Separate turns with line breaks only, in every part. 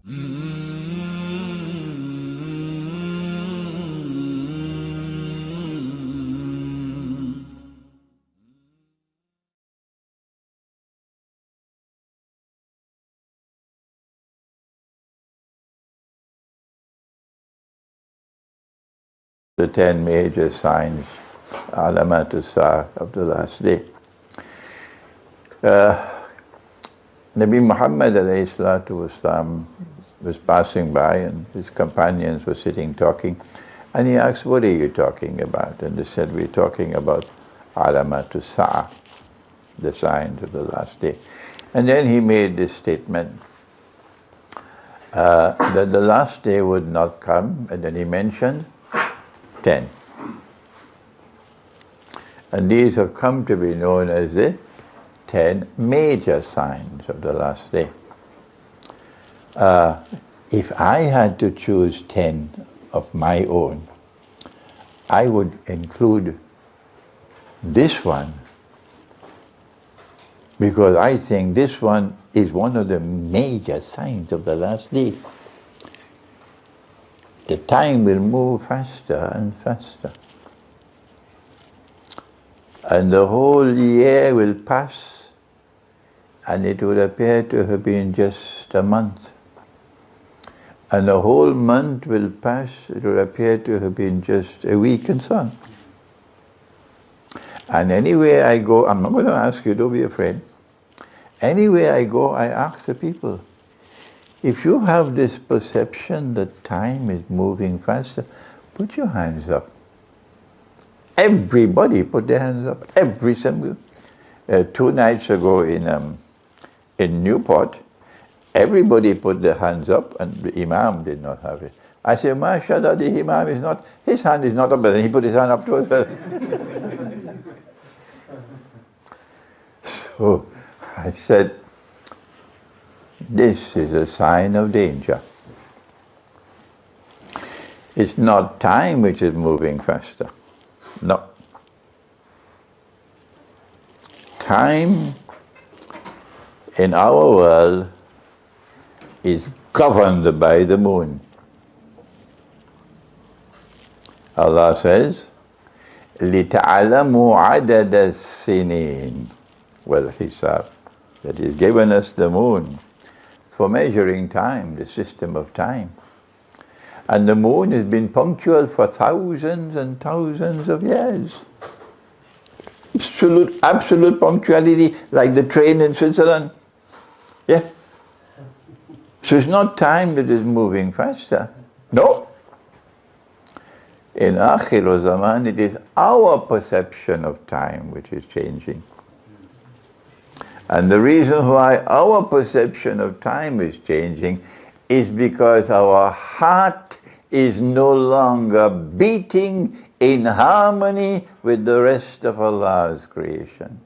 The 10 major signs, Alamatus Sa'ah, of the last day. Nabi Muhammad alayhi salatu wasalam was passing by and his companions were sitting talking, and he asked, "What are you talking about?" And they said, "We're talking about Alamatus Sa'ah, the signs of the last day." And then he made this statement that the last day would not come, and then he mentioned 10. And these have come to be known as the 10 major signs of the last day. If I had to choose 10 of my own, I would include this one, because I think this one is one of the major signs of the last day. The time will move faster and faster. And the whole year will pass, and it would appear to have been just a month. And the whole month will pass, it will appear to have been just a week, and so on. And anywhere I go, I'm not going to ask you, don't be afraid. Anywhere I go, I ask the people, if you have this perception that time is moving faster, put your hands up. Everybody put their hands up. Every single. 2 nights ago in Newport, everybody put their hands up, and the Imam did not have it. I said, "MashaAllah, the Imam is not, his hand is not up," but then he put his hand up to it. So I said, this is a sign of danger. It's not time which is moving faster. No. Time in our world is governed by the moon. Allah says, لِتَعْلَمُوا عَدَدَ السِّنِينَ وَالْحِسَابِ. That He's given us the moon for measuring time, the system of time. And the moon has been punctual for thousands and thousands of years. Absolute punctuality, like the train in Switzerland. Yeah. So it's not time that is moving faster. No. In Akhir Zaman, it is our perception of time which is changing. And the reason why our perception of time is changing is because our heart is no longer beating in harmony with the rest of Allah's creation.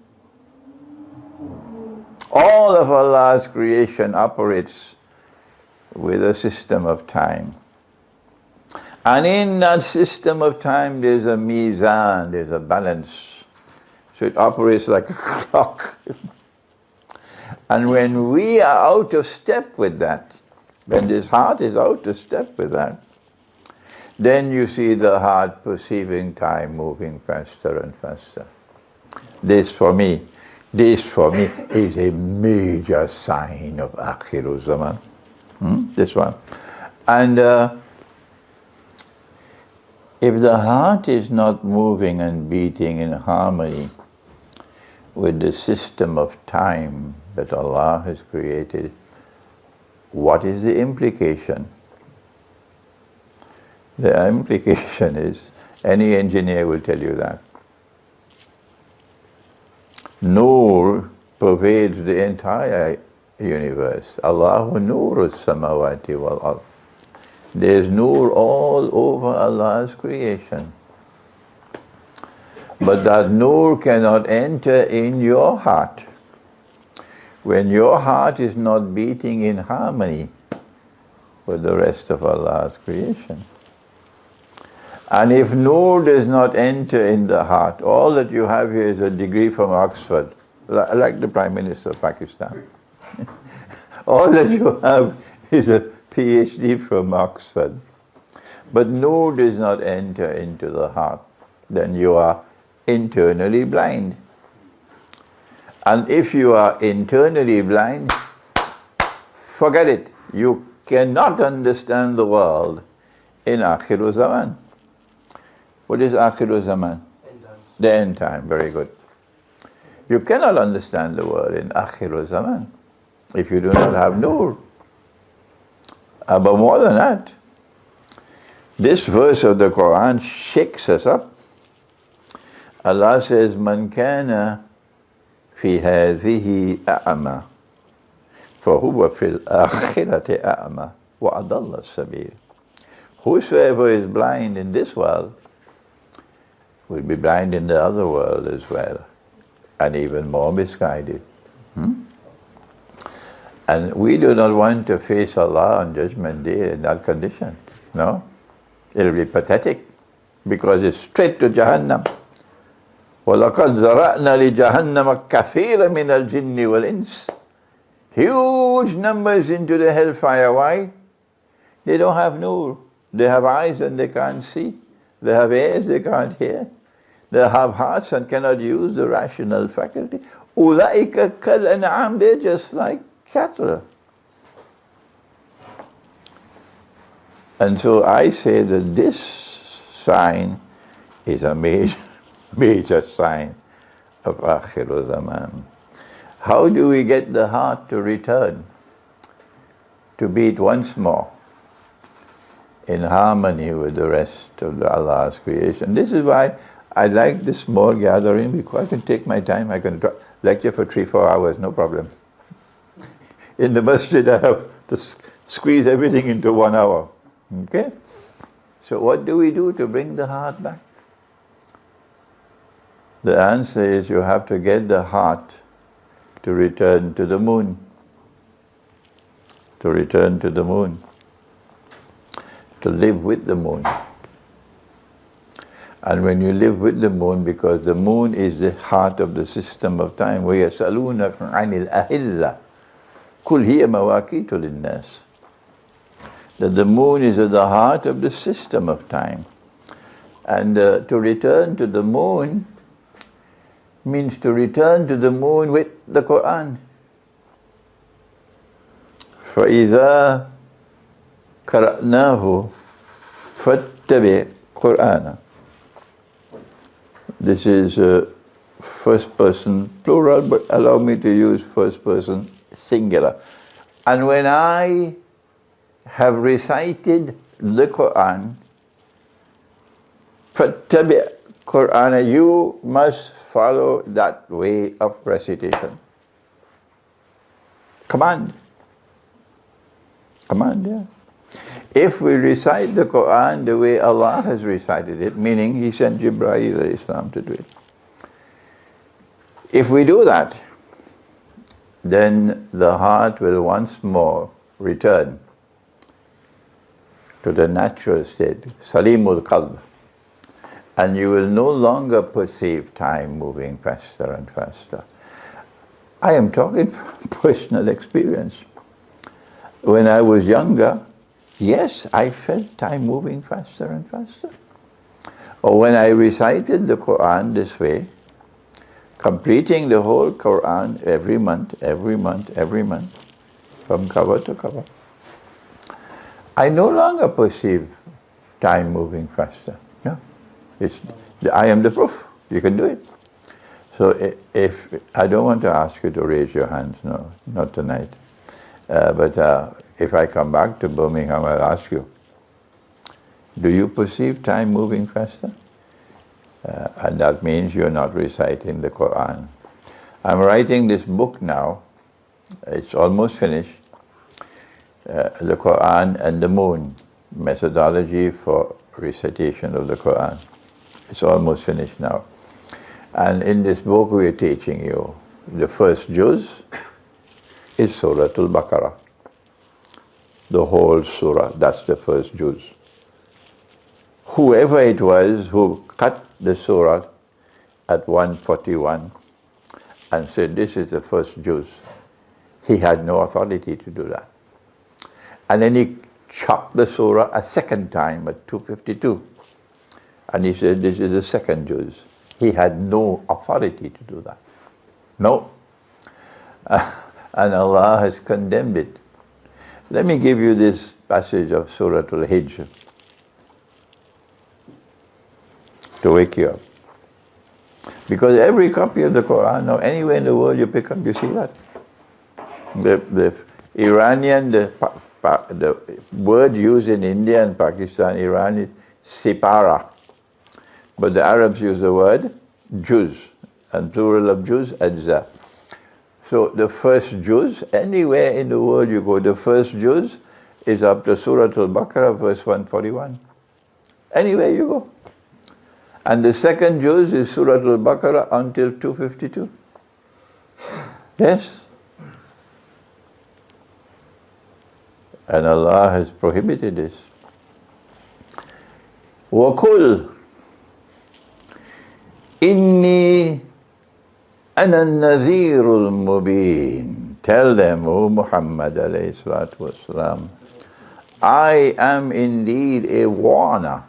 All of Allah's creation operates with a system of time. And in that system of time there's a mizan, there's a balance. So it operates like a clock. And when we are out of step with that, when this heart is out of step with that, then you see the heart perceiving time moving faster and faster. This for me is a major sign of Akhir Zaman. This one. And if the heart is not moving and beating in harmony with the system of time that Allah has created, what is the implication? The implication is, any engineer will tell you that. Noor pervades the entire universe. Allahu Noor as-samawati wal ard. There's Noor all over Allah's creation. But that Noor cannot enter in your heart when your heart is not beating in harmony with the rest of Allah's creation. And if Noor does not enter in the heart, all that you have here is a degree from Oxford, like the Prime Minister of Pakistan. All that you have is a PhD from Oxford, but nur does not enter into the heart, then you are internally blind. And if you are internally blind, forget it. You cannot understand the world in Akhiru Zaman. What is Akhiru Zaman?
End times.
The end time, very good. You cannot understand the world in Akhiru Zaman if you do not have nur. But more than that, this verse of the Quran shakes us up. Allah says, Man kana fi hadhihi a'ama, fahuwa fil akhirati a'ama, wa adalla sabil. Whosoever is blind in this world will be blind in the other world as well, and even more misguided. And we do not want to face Allah on Judgment Day in that condition. No? It'll be pathetic, because it's straight to Jahannam. وَلَقَدْ ذَرَأْنَا لِجَهَنَّمَ كَثِيرًا مِنَ الْجِنِّ وَالْإِنسِ. Huge numbers into the hellfire. Why? They don't have nur. They have eyes and they can't see. They have ears, they can't hear. They have hearts and cannot use the rational faculty. أُولَئِكَ كَالْأَنْعَامِ. They're just like cattle. And so I say that this sign is a major sign of Akhiru Zaman. How do we get the heart to return, to beat once more in harmony with the rest of Allah's creation? This is why I like this small gathering, because I can take my time. I can lecture for 3-4 hours, no problem. In the masjid, I have to squeeze everything into 1 hour. Okay? So what do we do to bring the heart back? The answer is you have to get the heart to return to the moon. To return to the moon. To live with the moon. And when you live with the moon, because the moon is the heart of the system of time, وَيَسْأَلُونَكَ عَنِ الْأَهِلَّةِ قُلْ هِيَ مَوَاقِيتُ لِلنَّاسِ. That the moon is at the heart of the system of time. And to return to the moon means to return to the moon with the Quran. فَإِذَا قَرَأْنَاهُ فَاتَّبِعْ قُرْآنًا. This is first person plural, but allow me to use first person singular. And when I have recited the Quran, فَاتَّبِعْ قُرْآنًا, you must follow that way of recitation. Command. Command, yeah. If we recite the Quran the way Allah has recited it, meaning He sent Jibreel alayhi salam to do it. If we do that, then the heart will once more return to the natural state, Salimul Qalb. And you will no longer perceive time moving faster and faster. I am talking from personal experience. When I was younger, yes, I felt time moving faster and faster. Or when I recited the Quran this way, completing the whole Quran every month, from cover to cover, I no longer perceive time moving faster. Yeah, I am the proof. You can do it. So if I don't want to ask you to raise your hands, no, not tonight. But if I come back to Birmingham, I'll ask you, do you perceive time moving faster? And that means you're not reciting the Quran. I'm writing this book now. It's almost finished. The Quran and the Moon, methodology for recitation of the Quran. It's almost finished now. And in this book we are teaching you the first juz is Surah Al-Baqarah. The whole surah, that's the first juz. Whoever it was who cut the surah at 141 and said this is the first juz, he had no authority to do that. And then chopped the surah a second time at 252. And he said, this is the second juz. He had no authority to do that. No. And Allah has condemned it. Let me give you this passage of Surah Al-Hijr to wake you up. Because every copy of the Quran, now anywhere in the world you pick up, you see that. The Iranian, the word used in India and Pakistan, Iran is sipara. But the Arabs use the word juz, and plural of juz, ajza. So the first juz, anywhere in the world you go, the first juz is up to Surah Al-Baqarah, verse 141. Anywhere you go. And the second juz is Surah Al-Baqarah until 252. Yes. And Allah has prohibited this. وَقُلْ إِنِّي أَنَا النَّذِيرُ الْمُبِينُ. Tell them, O Muhammad alayhi salatu wasalam, I am indeed a warner.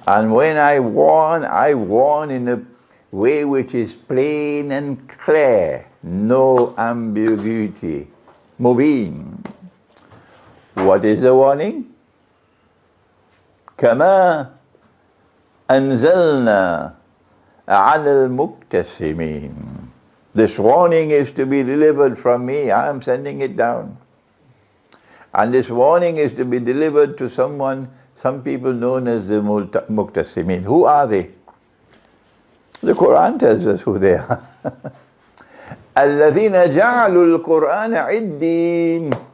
And when I warn in a way which is plain and clear, no ambiguity. Mubin. What is the warning? كما أنزلنا على المقتسمين. This warning is to be delivered from me. I am sending it down. And this warning is to be delivered to some people known as the Muqtasimin. Who are they? The Quran tells us who they are. الَّذِينَ جَعَلُوا الْقُرْآنَ عِدِّينَ.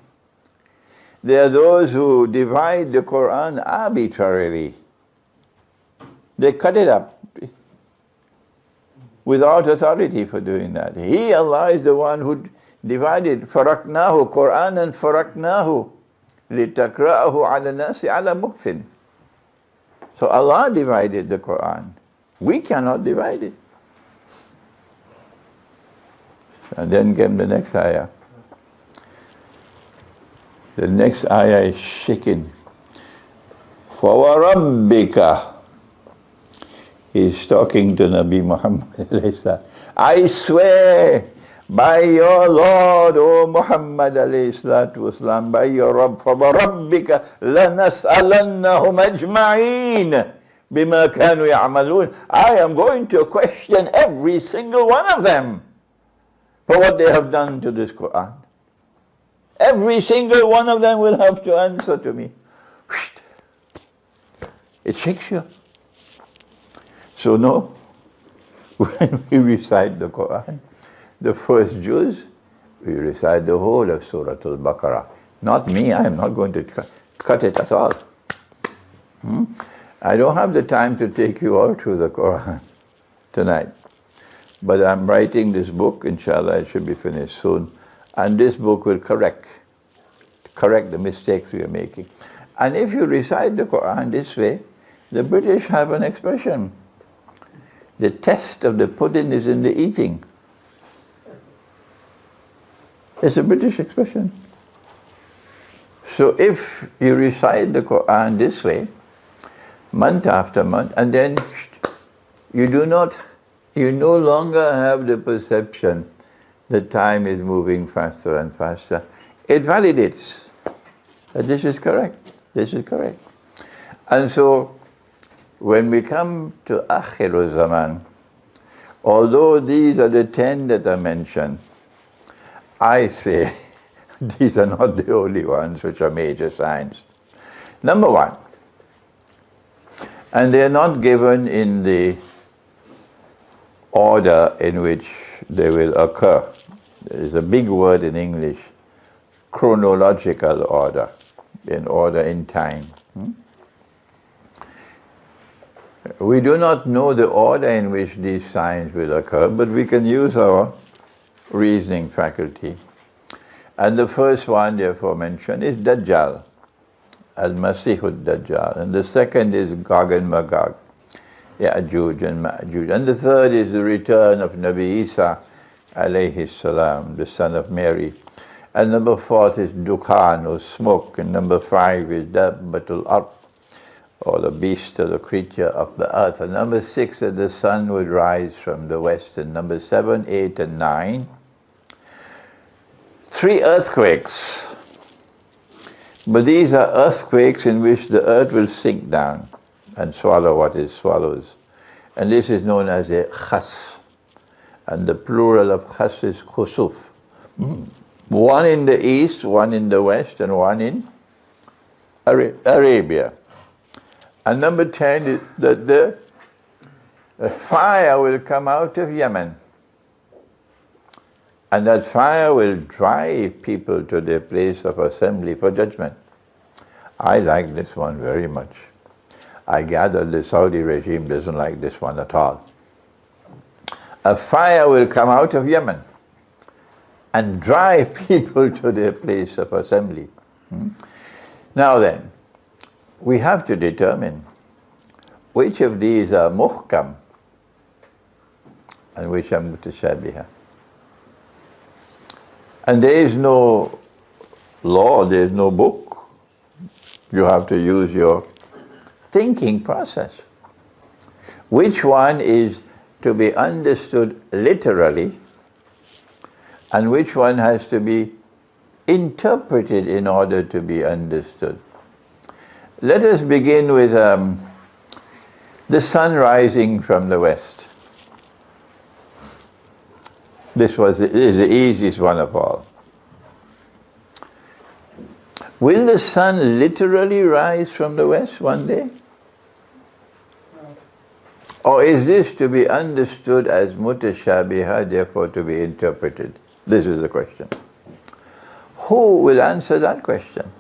They are those who divide the Quran arbitrarily. They cut it up without authority for doing that. He, Allah, is the one who divided. فَرَقْنَاهُ قُرْآنًا فَرَقْنَاهُ لِتَقْرَأَهُ عَلَى النَّاسِ عَلَى مُكْثٍ. So Allah divided the Quran. We cannot divide it. And then came the next ayah. The next ayah is shaking. فَوَرَبِّكَ. He's talking to Nabi Muhammad. I swear by your Lord, O Muhammad والسلام, by your Rabb, فَوَرَبِّكَ لَنَسْأَلَنَّهُمْ أَجْمَعِينَ بِمَا كَانُوا يَعْمَلُونَ. I am going to question every single one of them for what they have done to this Quran. Every single one of them will have to answer to me. It shakes you. So no, when we recite the Quran, the first juz, we recite the whole of Surah Al-Baqarah. Not me, I am not going to cut it at all. I don't have the time to take you all through the Quran tonight. But I'm writing this book, inshallah it should be finished soon. And this book will correct the mistakes we are making. And if you recite the Quran this way, the British have an expression. The test of the pudding is in the eating. It's a British expression. So if you recite the Quran this way, month after month, and then you no longer have the perception that time is moving faster and faster. It validates that this is correct, this is correct. And so, when we come to Akhirul Zaman, although these are the 10 that are mentioned, I say these are not the only ones which are major signs. Number one, and they are not given in the order in which they will occur. There is a big word in English, chronological order, in order in time. We do not know the order in which these signs will occur, but we can use our reasoning faculty. And the first one, therefore, mentioned is Dajjal, Al-Masihud Dajjal. And the second is Gog and Magog, Ya'juj and Ma'juj. And the third is the return of Nabi Isa, alayhi salam, the son of Mary. And number 4 is Dukhan, or smoke. And number 5 is Dabbatul Ard, or the beast or the creature of the earth. And number 6 that the sun would rise from the west. And number 7, 8, and 9, 3 earthquakes. But these are earthquakes in which the earth will sink down and swallow what it swallows. And this is known as a khas. And the plural of khas is khusuf. One in the east, one in the west, and one in Arabia. And number 10 is that the fire will come out of Yemen. And that fire will drive people to their place of assembly for judgment. I like this one very much. I gather the Saudi regime doesn't like this one at all. A fire will come out of Yemen and drive people to their place of assembly. Now then, we have to determine which of these are muhkam and which are mutashabiha. And there is no law, there is no book. You have to use your thinking process. Which one is to be understood literally and which one has to be interpreted in order to be understood? Let us begin with the sun rising from the west. This is the easiest one of all. Will the sun literally rise from the west one day? Or is this to be understood as mutashabiha, therefore to be interpreted? This is the question. Who will answer that question?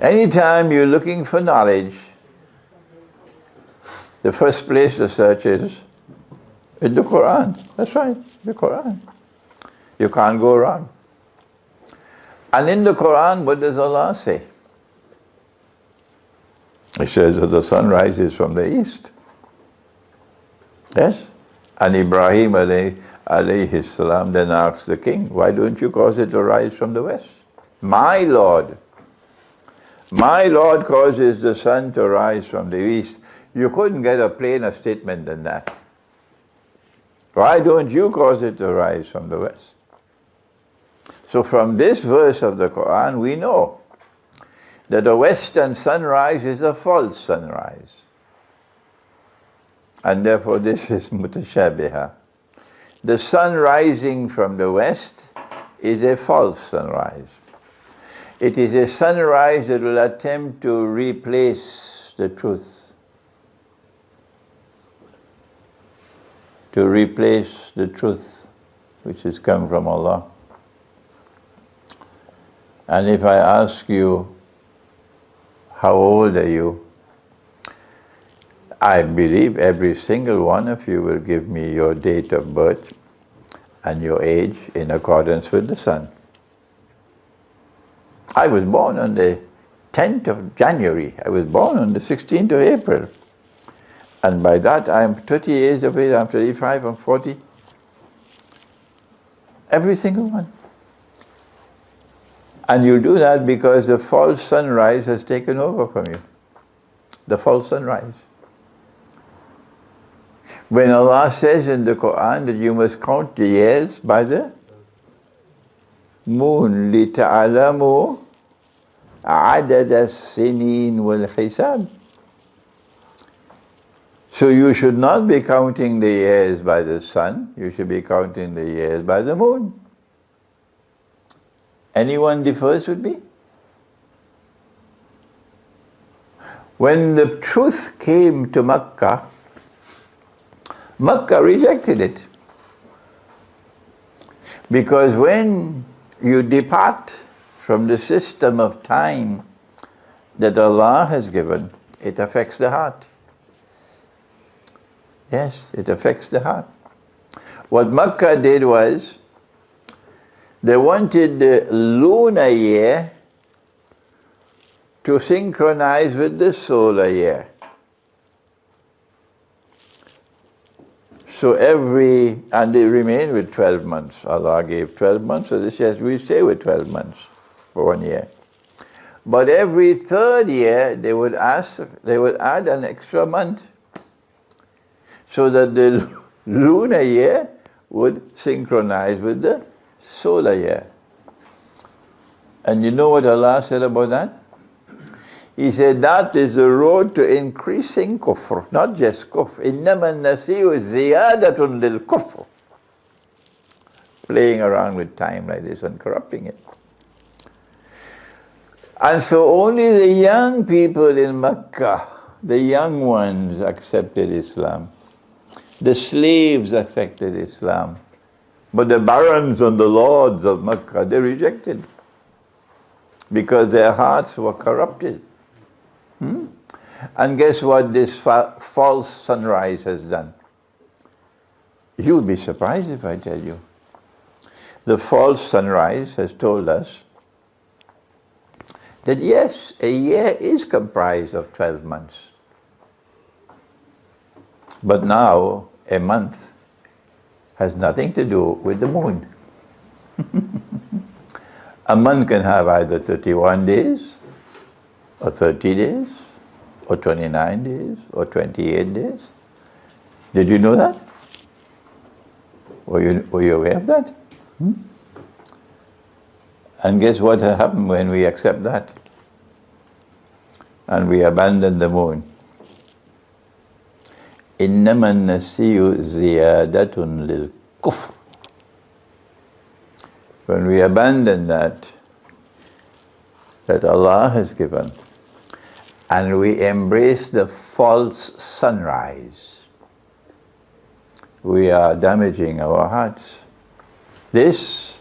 Anytime you're looking for knowledge, the first place to search is in the Quran. That's right, the Quran. You can't go wrong. And in the Quran, what does Allah say? He says that the sun rises from the east. Yes? And Ibrahim alayhi salam then asked the king, why don't you cause it to rise from the west? My Lord causes the sun to rise from the east. You couldn't get a plainer statement than that. Why don't you cause it to rise from the west? So from this verse of the Quran, we know that the western sunrise is a false sunrise. And therefore this is mutashabiha. The sun rising from the west is a false sunrise. It is a sunrise that will attempt to replace the truth. To replace the truth which has come from Allah. And if I ask you, how old are you? I believe every single one of you will give me your date of birth and your age in accordance with the sun. I was born on the 10th of January. I was born on the 16th of April. And by that I am 30 years of age, I'm 35, I'm 40. Every single one. And you do that because the false sunrise has taken over from you. The false sunrise. When Allah says in the Quran that you must count the years by the moon, لِتَعْلَمُوا عَدَدَ السِّنِينَ وَالْحِسَابِ. So you should not be counting the years by the sun, you should be counting the years by the moon. Anyone differs with me? When the truth came to Makkah, Makkah rejected it. Because when you depart from the system of time that Allah has given, it affects the heart. Yes, it affects the heart. What Makkah did was, they wanted the lunar year to synchronize with the solar year. So and they remain with 12 months. Allah gave 12 months, so this says we stay with 12 months for 1 year. But every third year, they would add an extra month so that the lunar year would synchronize with the solar year. And you know what Allah said about that? He said that is the road to increasing kufr, not just kufr. إِنَّمَا النَّسِيُّ زِيَادَةٌ لِلْكُفْرِ. Playing around with time like this and corrupting it. And so only the young people in Mecca, the young ones, accepted Islam. The slaves accepted Islam. But the barons and the lords of Mecca, they rejected. Because their hearts were corrupted. And guess what this false sunrise has done? You'll be surprised if I tell you. The false sunrise has told us that yes, a year is comprised of 12 months. But now a month has nothing to do with the moon. A month can have either 31 days, or 30 days, or 29 days, or 28 days. Did you know that? Were you aware of that? And guess what happened when we accept that? And we abandon the moon. إِنَّمَا النَّسِيُّ زِيَادَةٌ لِلْكُفْرِ. When we abandon that Allah has given, and we embrace the false sunrise, we are damaging our hearts. This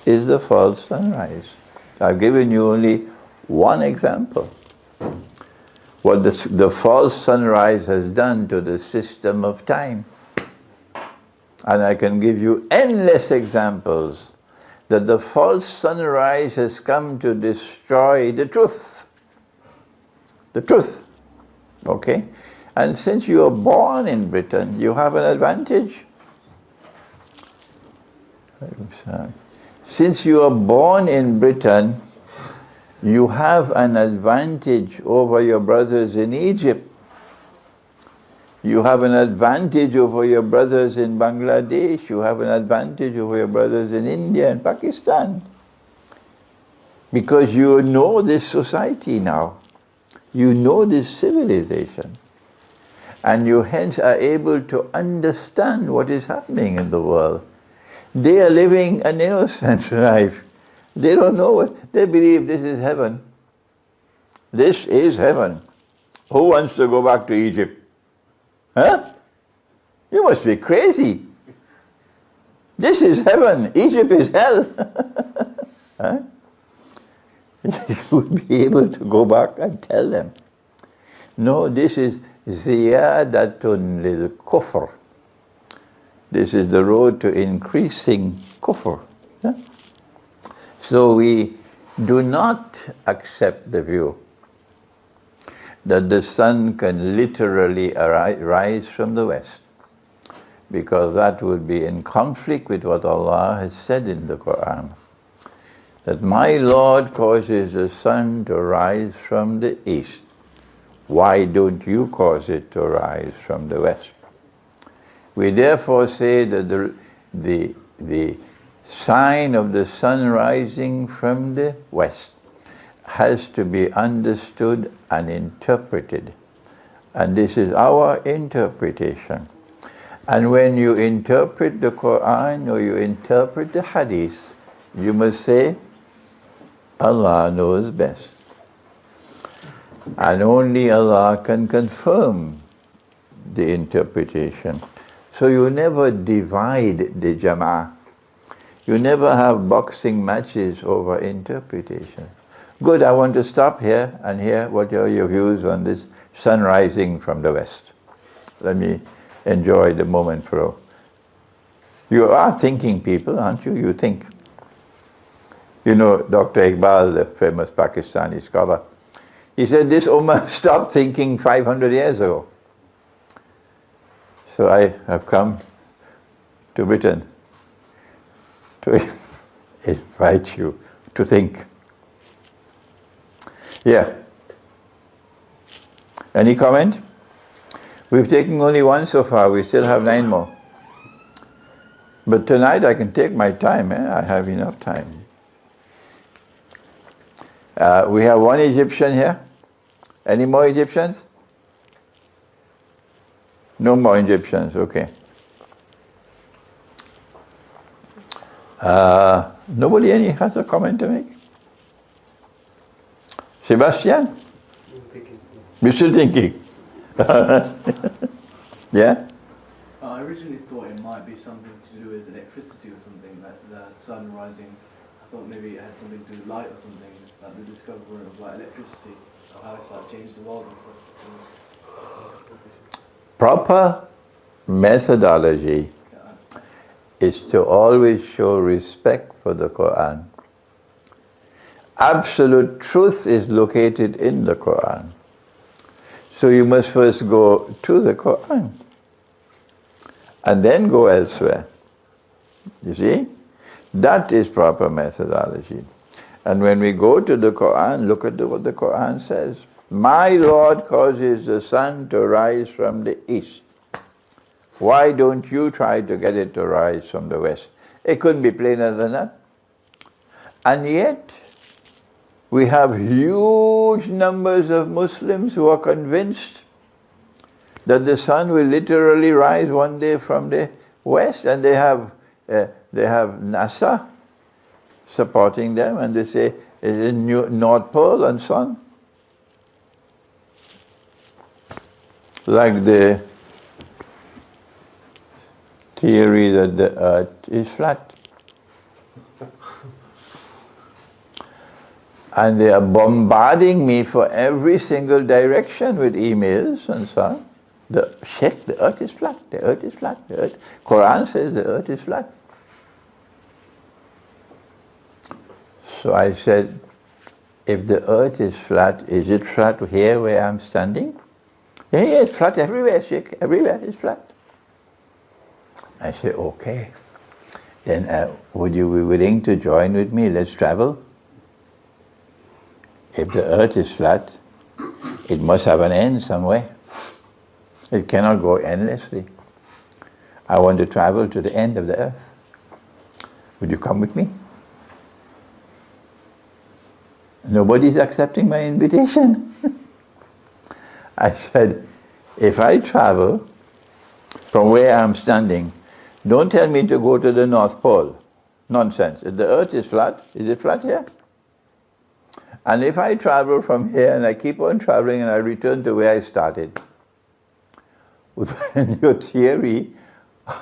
is the false sunrise. I've given you only one example. What the false sunrise has done to the system of time. And I can give you endless examples that the false sunrise has come to destroy the truth. The truth. Okay? And since you are born in Britain, you have an advantage. Since you are born in Britain, you have an advantage over your brothers in Egypt. You have an advantage over your brothers in Bangladesh. You have an advantage over your brothers in India and Pakistan. Because you know this society now. You know this civilization. And you hence are able to understand what is happening in the world. They are living an innocent life. They don't know what, they believe this is heaven. This is heaven. Who wants to go back to Egypt? Huh? You must be crazy. This is heaven. Egypt is hell. Huh? You would be able to go back and tell them. No, this is ziyadatun lil kufr. This is the road to increasing kufr. Yeah? So we do not accept the view that the sun can literally rise from the west, because that would be in conflict with what Allah has said in the Quran, that my Lord causes the sun to rise from the east. Why don't you cause it to rise from the west? We therefore say that the sign of the sun rising from the west has to be understood and interpreted. And this is our interpretation. And when you interpret the Quran or you interpret the Hadith, you must say, Allah knows best. And only Allah can confirm the interpretation. So you never divide the Jama'ah. You never have boxing matches over interpretation. Good, I want to stop here and hear what are your views on this sun rising from the west. Let me enjoy the moment for you are thinking people, aren't you? You think. You know Dr. Iqbal, the famous Pakistani scholar, he said this Ummah stopped thinking 500 years ago. So I have come to Britain to invite you to think. Yeah. Any comment? We've taken only one so far, we still have 9 more. But tonight I can take my time, I have enough time. We have one Egyptian here. Any more Egyptians? No more Egyptians, okay. Nobody has a comment to make? Sebastian? You're still thinking? Yeah?
I originally thought it might be something to do with electricity or something, like the sun rising. I thought maybe it had something to do with light or something, just like the discovery of like electricity, or how it's like changed the world and stuff.
Proper methodology is to always show respect for the Quran. Absolute truth is located in the Quran. So you must first go to the Quran and then go elsewhere. You see? That is proper methodology. And when we go to the Quran, look at what the Quran says. My Lord causes the sun to rise from the east. Why don't you try to get it to rise from the west? It couldn't be plainer than that. And yet, we have huge numbers of Muslims who are convinced that the sun will literally rise one day from the west, and they have NASA supporting them, and they say it's in North Pole and so on. Like the theory that the earth is flat. And they are bombarding me for every single direction with emails and so on. Sheikh, the earth is flat, the earth is flat, the earth. Quran says the earth is flat. So I said, if the earth is flat, is it flat here where I'm standing? Yeah, it's flat everywhere, Sheikh, everywhere it's flat. I said, okay. Then would you be willing to join with me? Let's travel. If the earth is flat, it must have an end somewhere. It cannot go endlessly. I want to travel to the end of the earth. Would you come with me? Nobody's accepting my invitation. I said, if I travel from where I'm standing, don't tell me to go to the North Pole. Nonsense. If the earth is flat, is it flat here? And if I travel from here and I keep on traveling and I return to where I started, then your theory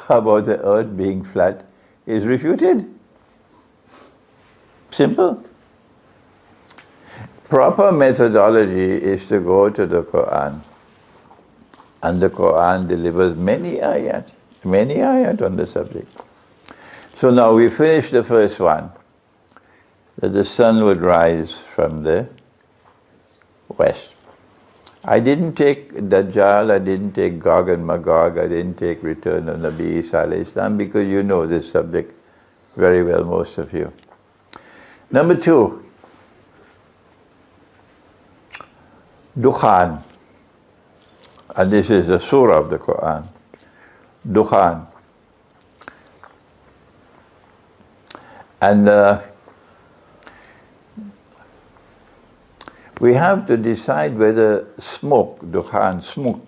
about the earth being flat is refuted. Simple. Proper methodology is to go to the Quran. And the Quran delivers many ayat on the subject. So now we finished the first one, that the sun would rise from the west. I didn't take Dajjal, I didn't take Gog and Magog, I didn't take Return of Nabi Isa alayhi salam, because you know this subject very well, most of you. Number 2, Dukhan. And this is the surah of the Quran. Dukhan. And we have to decide whether smoke, Dukhan, smoke,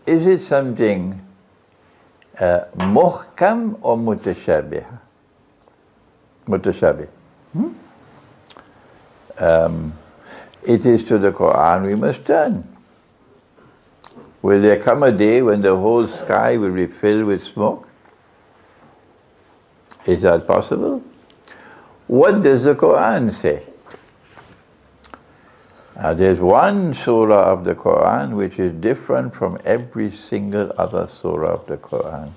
is it something muhkam or mutashabih? Mutashabih. It is to the Quran we must turn. Will there come a day when the whole sky will be filled with smoke? Is that possible? What does the Quran say? There's one surah of the Quran which is different from every single other surah of the Quran,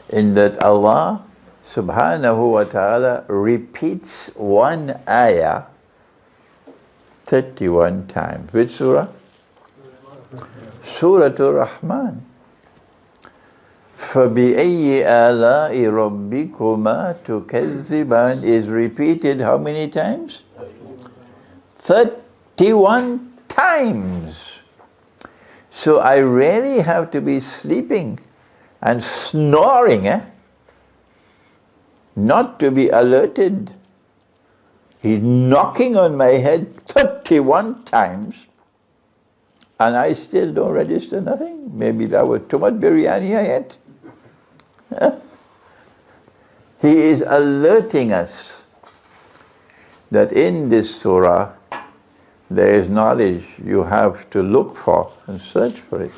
in that Allah subhanahu wa ta'ala repeats one ayah 31 times. Which surah? Surah Ar-Rahman. فَبِأَيِّ آلَاءِ رَبِّكُمَا تُكَذِّبَانِ is repeated how many times? 31 times. So I really have to be sleeping and snoring, not to be alerted. He's knocking on my head 31 times, and I still don't register nothing. Maybe that was too much biryani I ate. He is alerting us that in this surah there is knowledge you have to look for and search for it.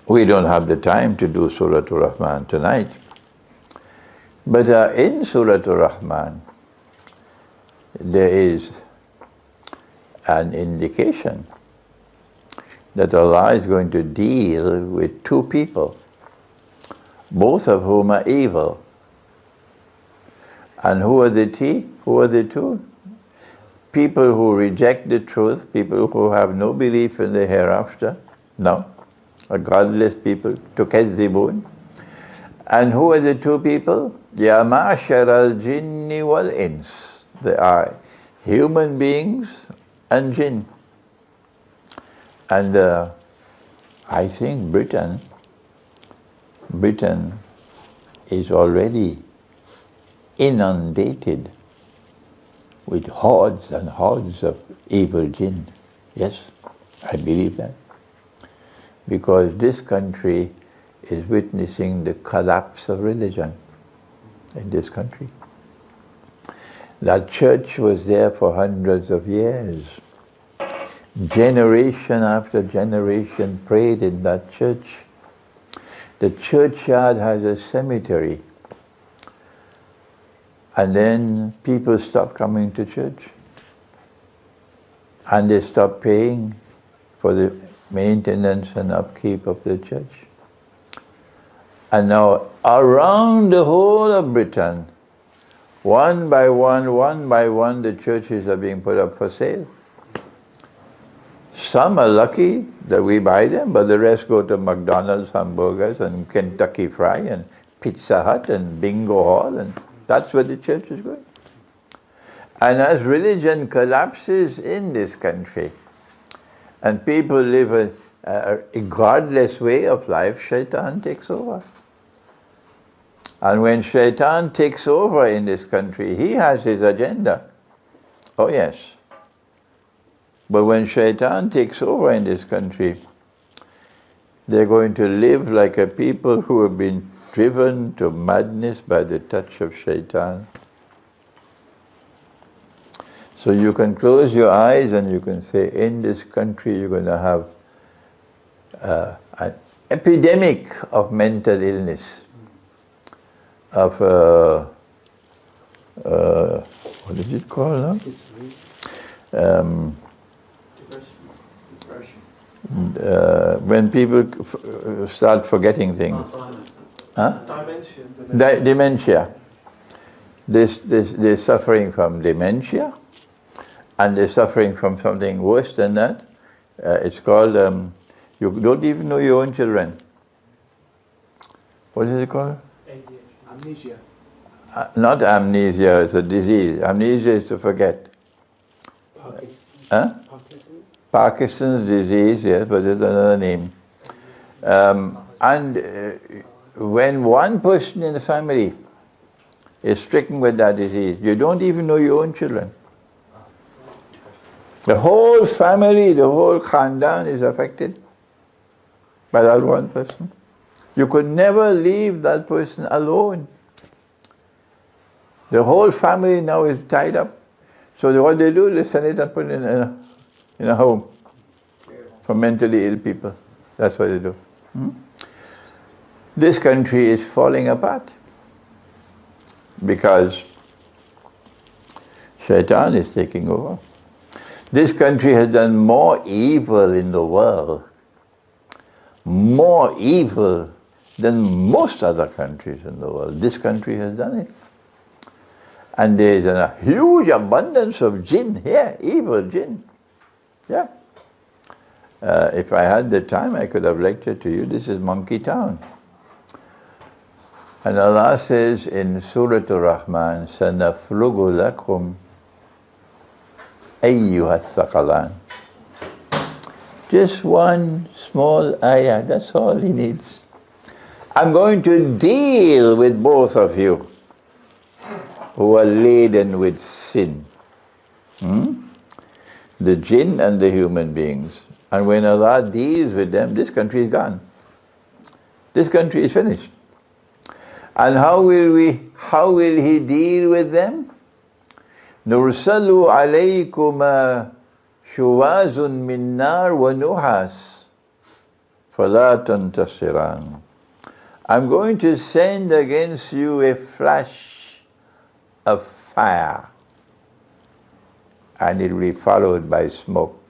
We don't have the time to do Surah Ar-Rahman tonight. But in Surah Ar-Rahman, there is an indication that Allah is going to deal with two people, both of whom are evil. And who are the two? People who reject the truth, people who have no belief in the hereafter, no, a godless people, tukazzibun. And who are the two people? Ya ma'ashar al-jinni wal-ins. They are human beings and jinn. And I think Britain is already inundated with hordes and hordes of evil jinn. Yes, I believe that. Because this country is witnessing the collapse of religion in this country. That church was there for hundreds of years. Generation after generation prayed in that church. The churchyard has a cemetery. And then people stop coming to church. And they stop paying for the maintenance and upkeep of the church. And now around the whole of Britain, one by one, the churches are being put up for sale. Some are lucky that we buy them, but the rest go to McDonald's hamburgers and Kentucky Fry and Pizza Hut and Bingo Hall, and that's where the church is going. And as religion collapses in this country, and people live a godless way of life, Shaitan takes over. And when Shaitan takes over in this country, he has his agenda. Oh yes. But when Shaitan takes over in this country, they're going to live like a people who have been driven to madness by the touch of Shaitan. So you can close your eyes and you can say, in this country you're going to have an epidemic of mental illness, of, what is it called now? When people start forgetting things. Huh? Dementia. They're suffering from dementia, and they're suffering from something worse than that. It's called, you don't even know your own children. What is it called?
Amnesia.
Not amnesia, it's a disease. Amnesia is to forget. Huh? Parkinson's disease, yes, but there's another name. When one person in the family is stricken with that disease, you don't even know your own children. The whole family, the whole khandan is affected by that one person. You could never leave that person alone. The whole family now is tied up. So what they do, they send it and put it in a home for mentally ill people. That's what they do. This country is falling apart because Shaitan is taking over. This country has done more evil in the world, more evil than most other countries in the world. This country has done it. And there is a huge abundance of jinn here, evil jinn. Yeah. If I had the time, I could have lectured to you. This is Monkey Town. And Allah says in Surah Ar-Rahman, سَنَفْرُغُ لَكُمْ أَيُّهَا الثَّقَلَانِ. Just one small ayah, that's all he needs. I'm going to deal with both of you who are laden with sin. The jinn and the human beings. And when Allah deals with them, this country is gone. This country is finished. And how will he deal with them? نُرْسَلُ عَلَيْكُمَا شُوَازٌ مِّن نَارٍ وَنُحَاسٌ فَلَا تَنْتَصِرَانِ. I'm going to send against you a flash of fire, and it will be followed by smoke.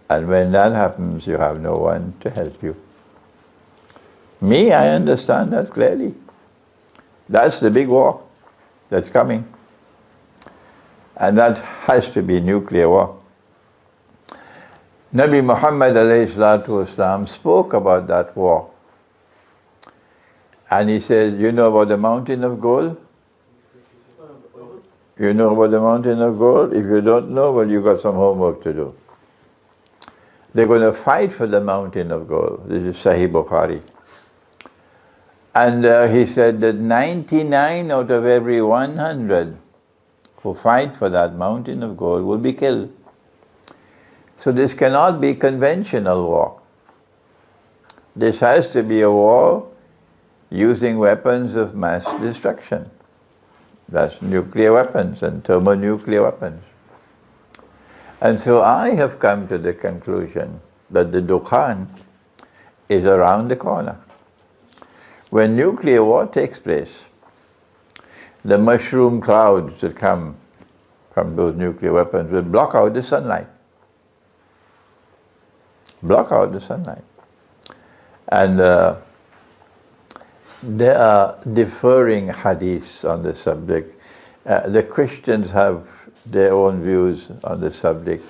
And when that happens, you have no one to help you. Me, I understand that clearly. That's the big war that's coming. And that has to be nuclear war. Nabi Muhammad ﷺ spoke about that war. And he said, you know about the mountain of gold? You know about the mountain of gold? If you don't know, well, you got some homework to do. They're going to fight for the mountain of gold. This is Sahih Bukhari. And he said that 99 out of every 100 who fight for that mountain of gold will be killed. So this cannot be conventional war. This has to be a war using weapons of mass destruction. That's nuclear weapons and thermonuclear weapons. And so I have come to the conclusion that the Dukhan is around the corner. When nuclear war takes place, the mushroom clouds that come from those nuclear weapons will block out the sunlight. Block out the sunlight. And there are differing hadiths on the subject. The Christians have their own views on the subject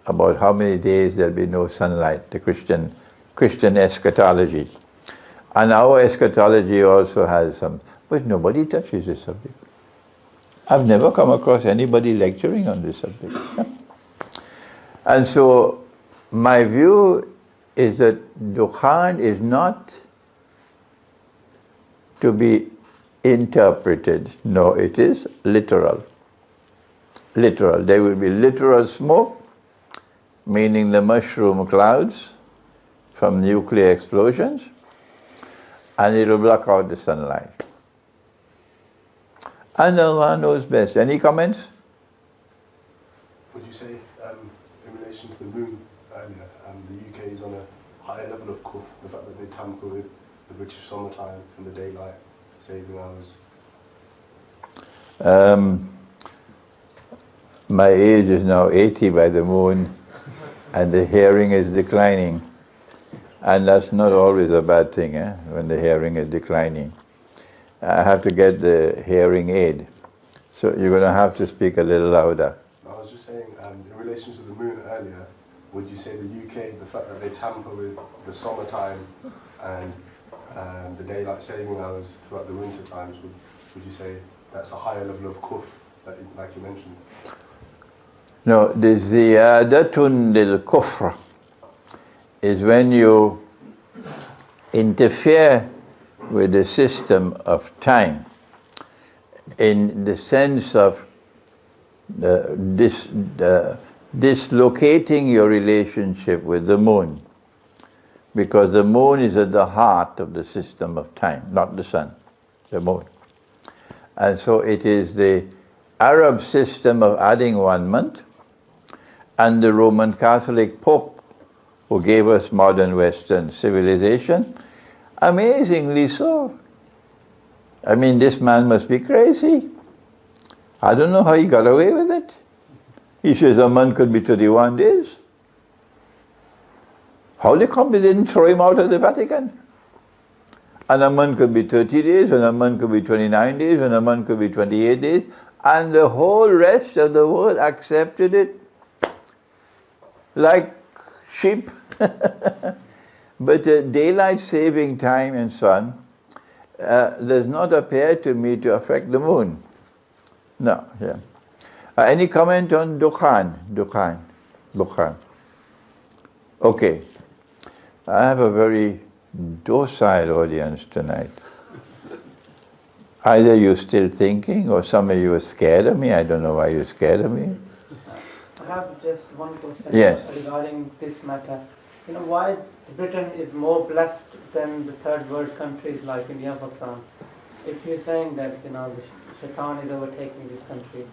about how many days there'll be no sunlight, the Christian eschatology. And our eschatology also has some, but nobody touches this subject. I've never come across anybody lecturing on this subject. And so my view is that Dukhan is not to be interpreted. No, it is literal. Literal. There will be literal smoke, meaning the mushroom clouds from nuclear explosions, and it will block out the sunlight. And Allah knows best. Any comments?
Would you say, in relation to the moon earlier, the UK is on a higher level of kufr, the fact that they tamper with the British summertime and the daylight saving hours?
My age is now 80 by the moon, and the hearing is declining. And that's not always a bad thing, when the hearing is declining. I have to get the hearing aid. So you're going to have to speak a little louder.
I was just saying, in relation to the moon earlier, would you say the UK, the fact that they tamper with the summertime and the daylight saving hours throughout the winter times, would you say that's a higher level of kufr, like you mentioned?
No, the ziyadatun lil kufr is when you interfere with the system of time in the sense of dislocating your relationship with the moon, because the moon is at the heart of the system of time, not the sun, the moon. And so it is the Arab system of adding 1 month and the Roman Catholic Pope who gave us modern Western civilization, amazingly so. I mean, this man must be crazy. I don't know how he got away with it. He says a month could be 31 days. How come they didn't throw him out of the Vatican? And a month could be 30 days, and a month could be 29 days, and a month could be 28 days, and the whole rest of the world accepted it like sheep. But daylight saving time and so on does not appear to me to affect the moon. No, yeah. Any comment on Dukhan? Dukhan. Okay. I have a very docile audience tonight. Either you're still thinking or some of you are scared of me. I don't know why you're scared of me.
I have just one question
Yes.
regarding this matter. Why Britain is more blessed than the third world countries like India, Pakistan? If you're saying that the shaitan is overtaking this country,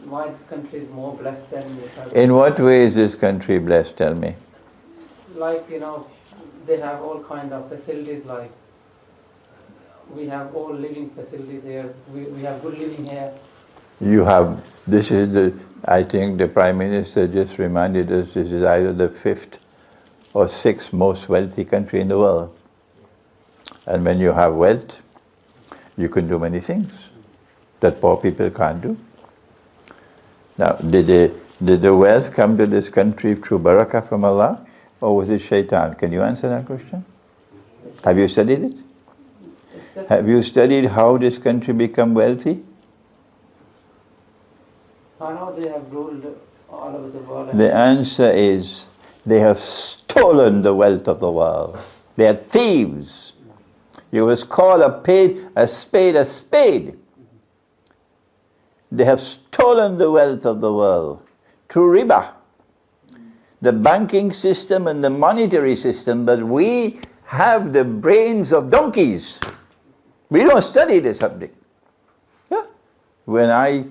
why this country is more blessed than the third world?
In what way is this country blessed? Tell me.
Like, they have all kind of facilities, like we have all living facilities here, we have good living here.
You have, this is I think the Prime Minister just reminded us, this is either the 5th or 6th most wealthy country in the world. And when you have wealth, you can do many things that poor people can't do. Now, did the wealth come to this country through barakah from Allah, or was it shaitan? Can you answer that question? Have you studied it? Have you studied how this country become wealthy?
I know they have ruled all over the world.
The answer is, they have stolen the wealth of the world. They are thieves. You must call a spade a spade. They have stolen the wealth of the world through riba, the banking system and the monetary system, but we have the brains of donkeys. We don't study the subject. Yeah. When I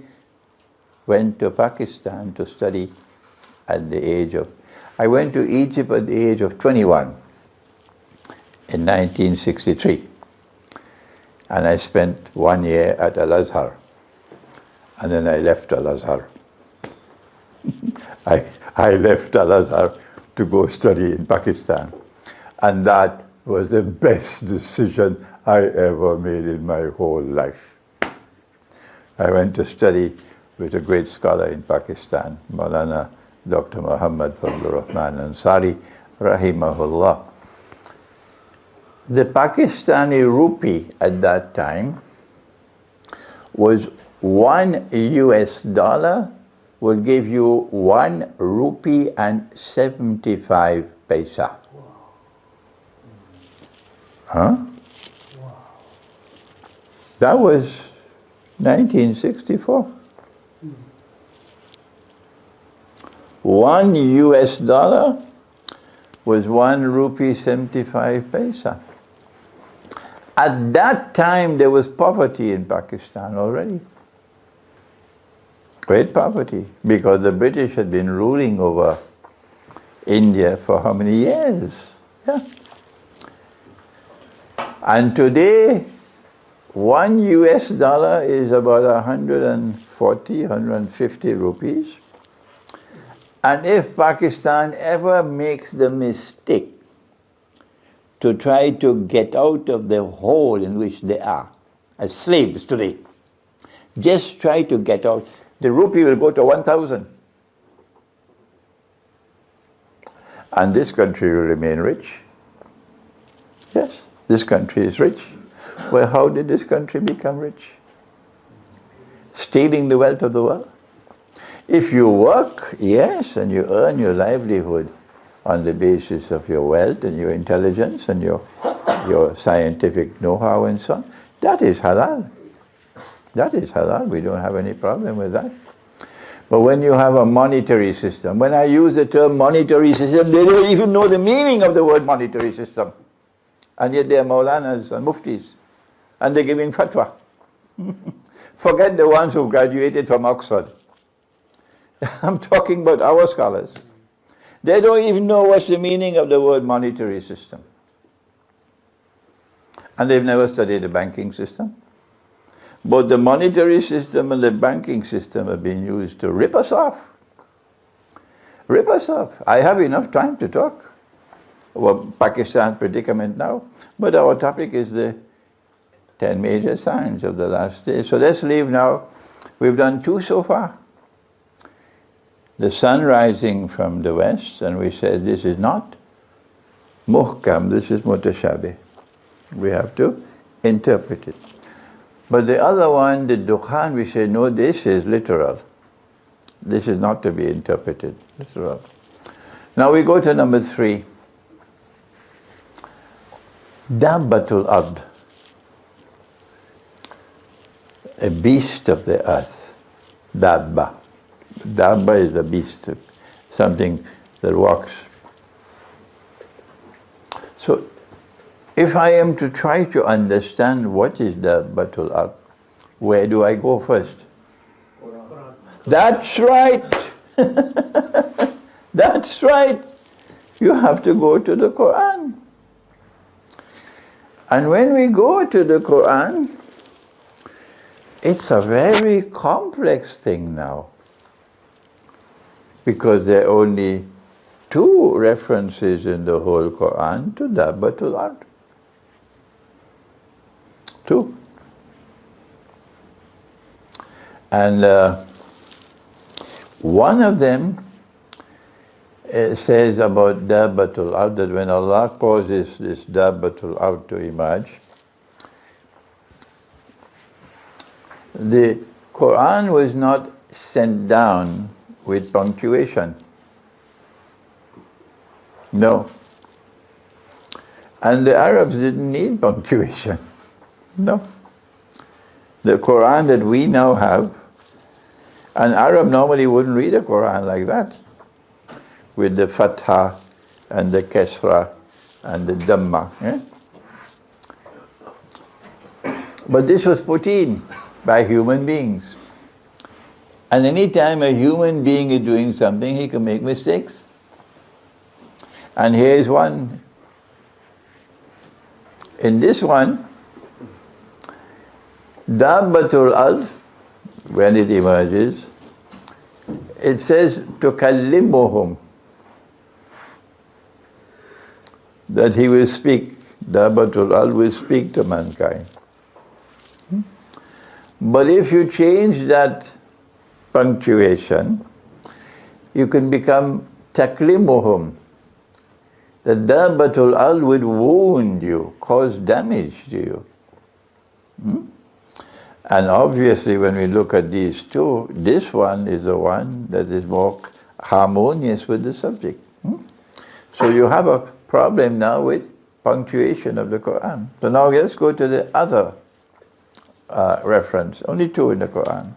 went to Pakistan to study I went to Egypt at the age of 21 in 1963. And I spent 1 year at Al-Azhar. And then I left Al-Azhar. I left Al-Azhar to go study in Pakistan. And that was the best decision I ever made in my whole life. I went to study with a great scholar in Pakistan, Maulana Dr. Muhammad Fazlur Rahman Ansari, rahimahullah. The Pakistani rupee at that time was $1 would give you 1 rupee and 75 paisa. Huh? That was 1964. $1 was 1 rupee 75 paisa. At that time there was poverty in Pakistan already. Great poverty, because the British had been ruling over India for how many years? Yeah. And today, $1 is about 140, 150 rupees. And if Pakistan ever makes the mistake to try to get out of the hole in which they are, as slaves today, just try to get out, the rupee will go to 1,000. And this country will remain rich. Yes, this country is rich. Well, how did this country become rich? Stealing the wealth of the world. If you work, yes, and you earn your livelihood on the basis of your wealth and your intelligence and your scientific know-how and so on, that is halal. That is halal. We don't have any problem with that. But when you have a monetary system, when I use the term monetary system, they don't even know the meaning of the word monetary system. And yet they are Maulanas and Muftis. And they're giving fatwa. Forget the ones who graduated from Oxford. I'm talking about our scholars. They don't even know what's the meaning of the word monetary system. And they've never studied the banking system. Both the monetary system and the banking system have been used to rip us off. Rip us off. I have enough time to talk about Pakistan's predicament now, but our topic is the 10 major signs of the last day. So let's leave now. We've done 2 so far. The sun rising from the west, and we said this is not muhkam, this is mutashabih. We have to interpret it. But the other one, the Dukhan, we say, no, this is literal. This is not to be interpreted literal. Now we go to number 3. Dabbatul Ard, a beast of the earth. Dabba. Dabba is a beast, something that walks. So, if I am to try to understand what is Dabbatul Ard, where do I go first?
Quran.
That's right. That's right. You have to go to the Quran. And when we go to the Quran, it's a very complex thing now. Because there are only 2 references in the whole Quran to Dabbatul Ard. 2. And one of them says about Dabbatul Ard, that when Allah causes this Dabbatul Ard to emerge, the Quran was not sent down with punctuation. No. And the Arabs didn't need punctuation. No. The Quran that we now have, an Arab normally wouldn't read a Quran like that, with the Fatha and the Kesra and the Dhamma. But this was put in by human beings. And any time a human being is doing something, he can make mistakes. And here is one. In this one, Dabbatul Ard, when it emerges, it says tukallimuhum, that he will speak. Dabbatul Ard will speak to mankind. But if you change that punctuation, you can become taklimuhum. The Dabbatul Ard would wound you, cause damage to you. And obviously when we look at these 2, this one is the one that is more harmonious with the subject. So you have a problem now with punctuation of the Quran. So now let's go to the other reference, only 2 in the Quran.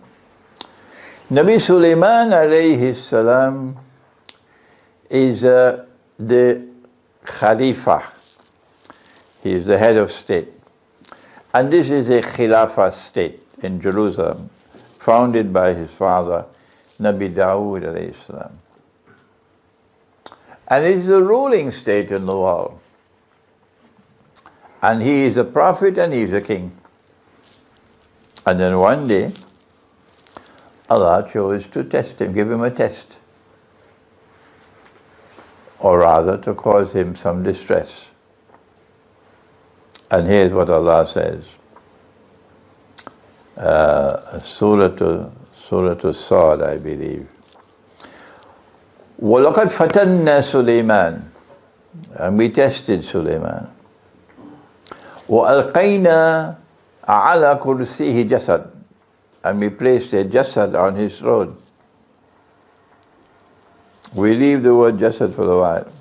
Nabi Sulaiman alayhi salam is the Khalifa. He is the head of state. And this is a Khilafah state in Jerusalem, founded by his father, Nabi Dawood alayhi salam. And it is a ruling state in the world. And he is a prophet and he is a king. And then one day, Allah chose to test him, give him a test. Or rather, to cause him some distress. And here's what Allah says. Surah Sad, I believe. وَلَقَدْ فَتَنَّا سُلَيْمَانَ, and we tested Sulaiman. وَأَلْقَيْنَا عَلَى كُرْسِيهِ جَسَدٍ, and we placed a jasad on his throne. We leave the word jasad for a while.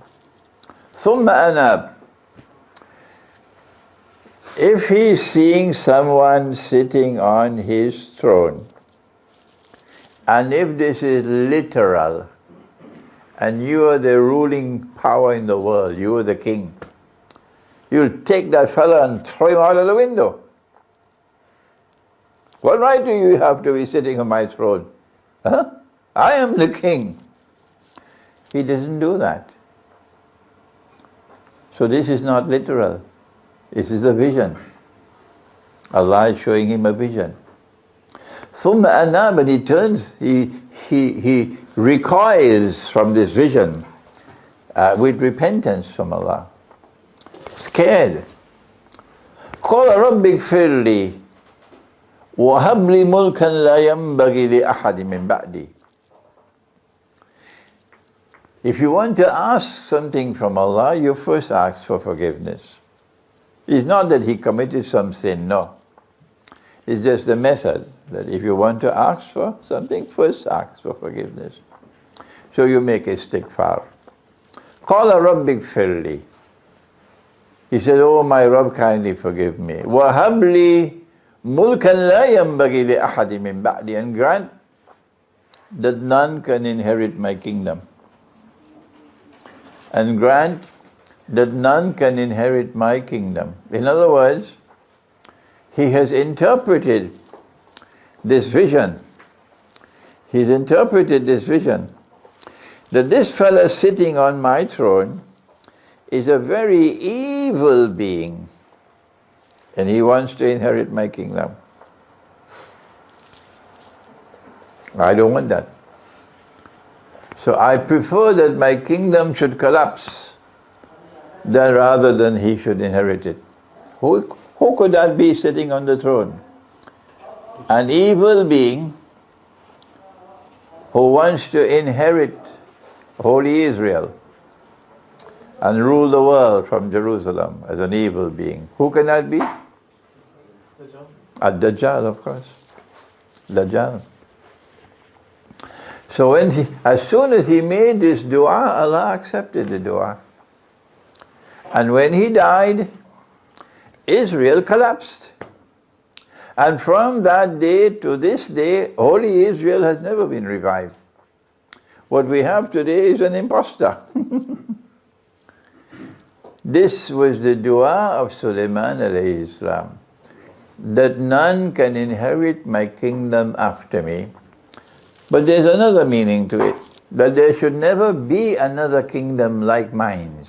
ثُمَّ أَنَابَ, if he is seeing someone sitting on his throne, and if this is literal, and you are the ruling power in the world, you are the king, you'll take that fellow and throw him out of the window. What right do you have to be sitting on my throne? Huh? I am the king. He doesn't do that. So this is not literal. This is a vision. Allah is showing him a vision. ثُمَّ أَنَابَ, and he turns, he recoils from this vision with repentance from Allah. Scared. قَالَ رَبِّ اغْفِرْ لِي وَهَبْ لِي مُلْكًا لَا يَنْبَغِي لِأَحَدٍ مِّن بَعْدِي. If you want to ask something from Allah, you first ask for forgiveness. It's not that he committed some sin, no. It's just the method that if you want to ask for something, first ask for forgiveness. So you make istighfar. Qala Rabbik firli. He said, oh my Rabb, kindly forgive me. Wahabli mulkan la yanbaghi li ahadi min ba'di, and grant that none can inherit my kingdom. And grant that none can inherit my kingdom. In other words, he has interpreted this vision. He's interpreted this vision that this fellow sitting on my throne is a very evil being, and he wants to inherit my kingdom. I don't want that. So I prefer that my kingdom should collapse rather than he should inherit it. Who could that be sitting on the throne? An evil being who wants to inherit Holy Israel and rule the world from Jerusalem as an evil being. Who can that be? Ad-Dajjal, of course. Dajjal. So as soon as he made this dua, Allah accepted the dua. And when he died, Israel collapsed. And from that day to this day, Holy Israel has never been revived. What we have today is an impostor. This was the dua of Sulaiman alayhi salam, that none can inherit my kingdom after me. But there's another meaning to it, that there should never be another kingdom like mine.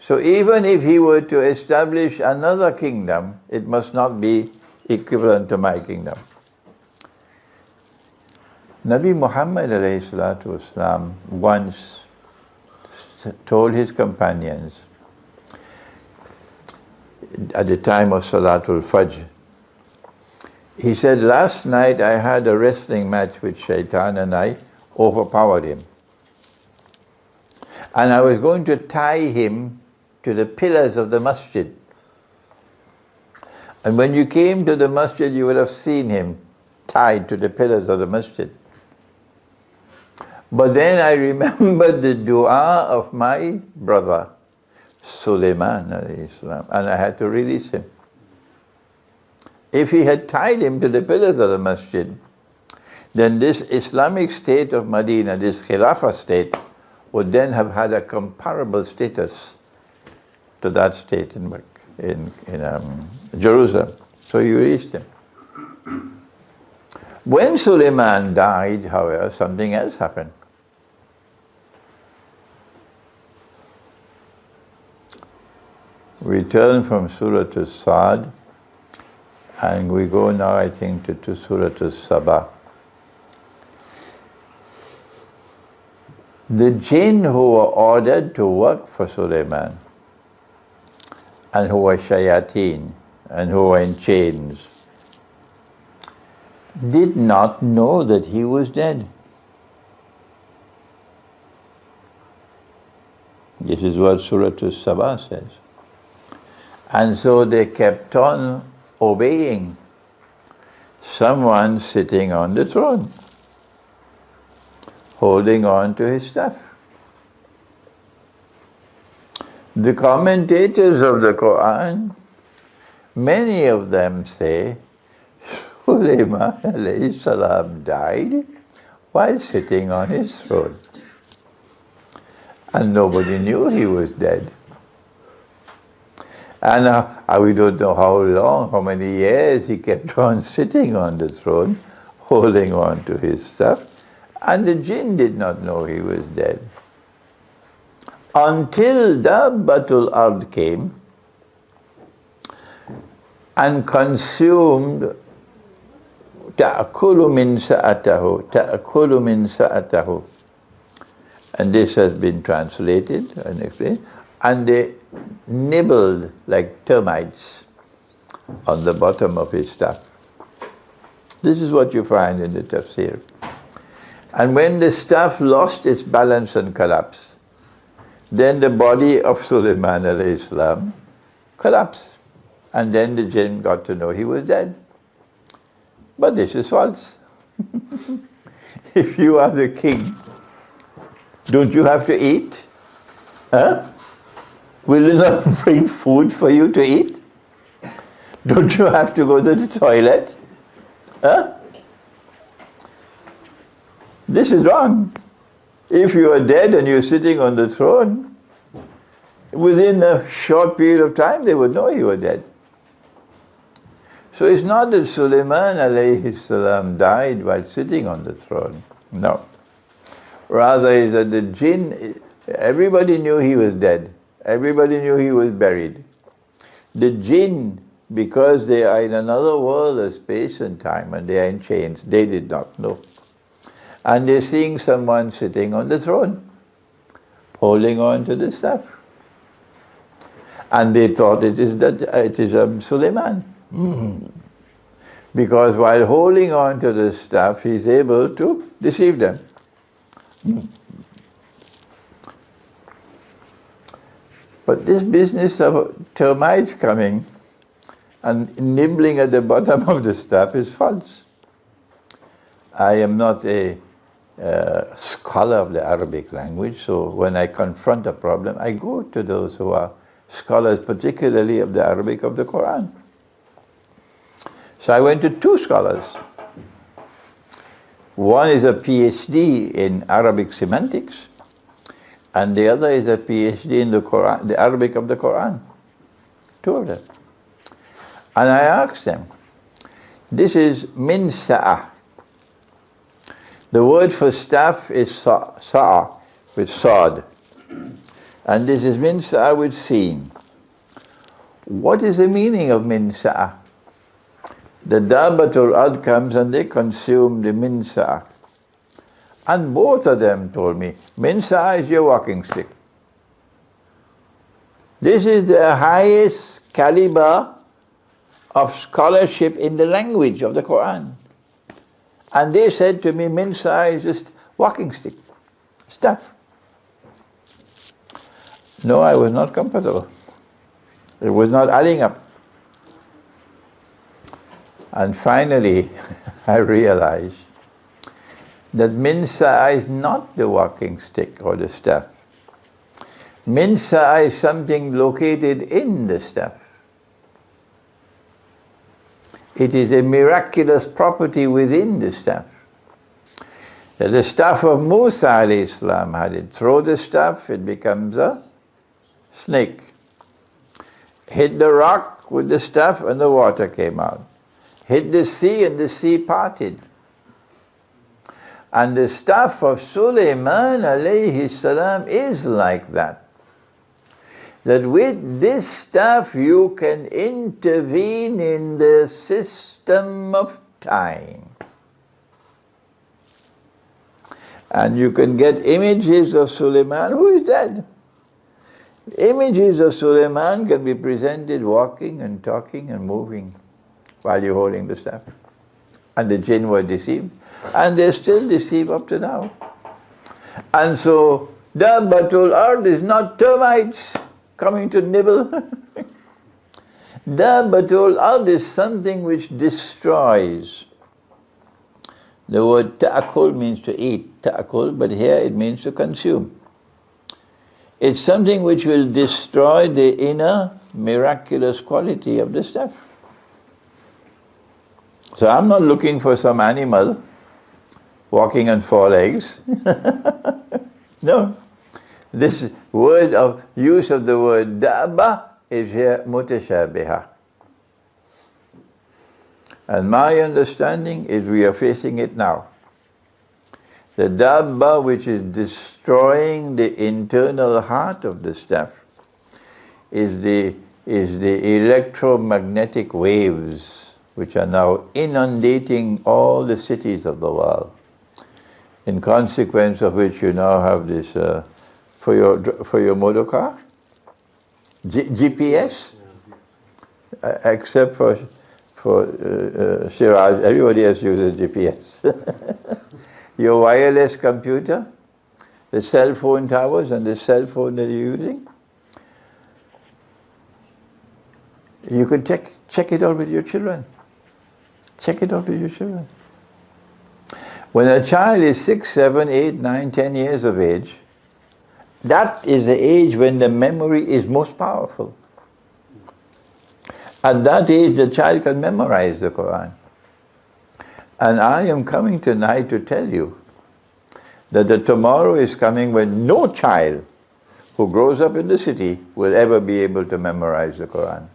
So even if he were to establish another kingdom, it must not be equivalent to my kingdom. Nabi Muhammad alayhi salatu wasalam once told his companions at the time of Salatul Fajr, he said, last night I had a wrestling match with Shaitan and I overpowered him. And I was going to tie him to the pillars of the masjid. And when you came to the masjid, you would have seen him tied to the pillars of the masjid. But then I remembered the dua of my brother, Sulaiman alayhi salam, and I had to release him. If he had tied him to the pillars of the masjid, then this Islamic state of Medina, this Khilafah state, would then have had a comparable status to that state in Jerusalem. So he released him. When Sulaiman died, however, something else happened. We turn from Surah to Sad, and we go now, I think, to Surah to Sabah. The jinn who were ordered to work for Sulaiman, and who were shayateen, and who were in chains, did not know that he was dead. This is what Surah Sabah says. And so they kept on obeying someone sitting on the throne, holding on to his staff. The commentators of the Quran, many of them say, Sulaiman alayhi salam died while sitting on his throne. And nobody knew he was dead. And we don't know how long, how many years he kept on sitting on the throne, holding on to his stuff. And the jinn did not know he was dead. Until Dabbatul Ard came and consumed ta'akulu min sa'atahu. And this has been translated and explained. And they nibbled like termites on the bottom of his staff. This is what you find in the tafsir. And when the staff lost its balance and collapsed, then the body of Sulaiman alayhi salam collapse. And then the jinn got to know he was dead. But this is false. If you are the king, don't you have to eat? Huh? Will it not bring food for you to eat? Don't you have to go to the toilet? Huh? This is wrong. If you are dead and you're sitting on the throne, within a short period of time they would know you were dead. So it's not that Sulaiman alayhi salam died while sitting on the throne. No. Rather is that the jinn, everybody knew he was dead. Everybody knew he was buried. The jinn, because they are in another world of space and time and they are in chains, they did not know. And they're seeing someone sitting on the throne, holding on to the staff. And they thought it is Sulaiman. Because while holding on to the staff, he's able to deceive them. But this business of termites coming and nibbling at the bottom of the staff is false. I am not a scholar of the Arabic language, so when I confront a problem, I go to those who are scholars, particularly of the Arabic of the Quran. So I went to two scholars. One is a PhD in Arabic semantics, and the other is a PhD in the Quran, the Arabic of the Quran. Two of them. And I asked them, this is min sa'ah. The word for staff is sa'ah, with sod. And this is min sa'ah with seen. What is the meaning of min sa'ah? The Dabbatul Ard comes and they consume the min sa'ah. And both of them told me, min sa'ah is your walking stick. This is the highest caliber of scholarship in the language of the Quran. And they said to me, min sa'ah is just walking stick, stuff. No, I was not comfortable. It was not adding up. And finally, I realized that min sa'ah is not the walking stick or the staff. Min sa'ah is something located in the staff. It is a miraculous property within the staff. The staff of Musa alayhi salam had it. Throw the staff, it becomes a snake. Hit the rock with the staff and the water came out. Hit the sea and the sea parted. And the staff of Sulaiman alayhi salam is like that. That with this staff you can intervene in the system of time. And you can get images of Sulaiman who is dead. Images of Sulaiman can be presented walking and talking and moving while you're holding the staff. And the jinn were deceived. And they're still deceived up to now. And so, Dabbatul Ard is not termites coming to nibble. Dabbatul Ard is something which destroys. The word ta'akul means to eat, ta'akul, but here it means to consume. It's something which will destroy the inner miraculous quality of the staff. So I'm not looking for some animal walking on four legs. No. This word of use of the word dabba is here mutashabiha. And my understanding is we are facing it now. The dabba which is destroying the internal heart of the staff is the electromagnetic waves which are now inundating all the cities of the world. In consequence of which you now have this for your motor car, GPS, except for Siraj, everybody else uses GPS. Your wireless computer, the cell phone towers and the cell phone that you're using. You could check it out with your children. Check it out with your children. When a child is 6, 7, 8, 9, 10 years of age, that is the age when the memory is most powerful. At that age, the child can memorize the Quran. And I am coming tonight to tell you that the tomorrow is coming when no child who grows up in the city will ever be able to memorize the Quran.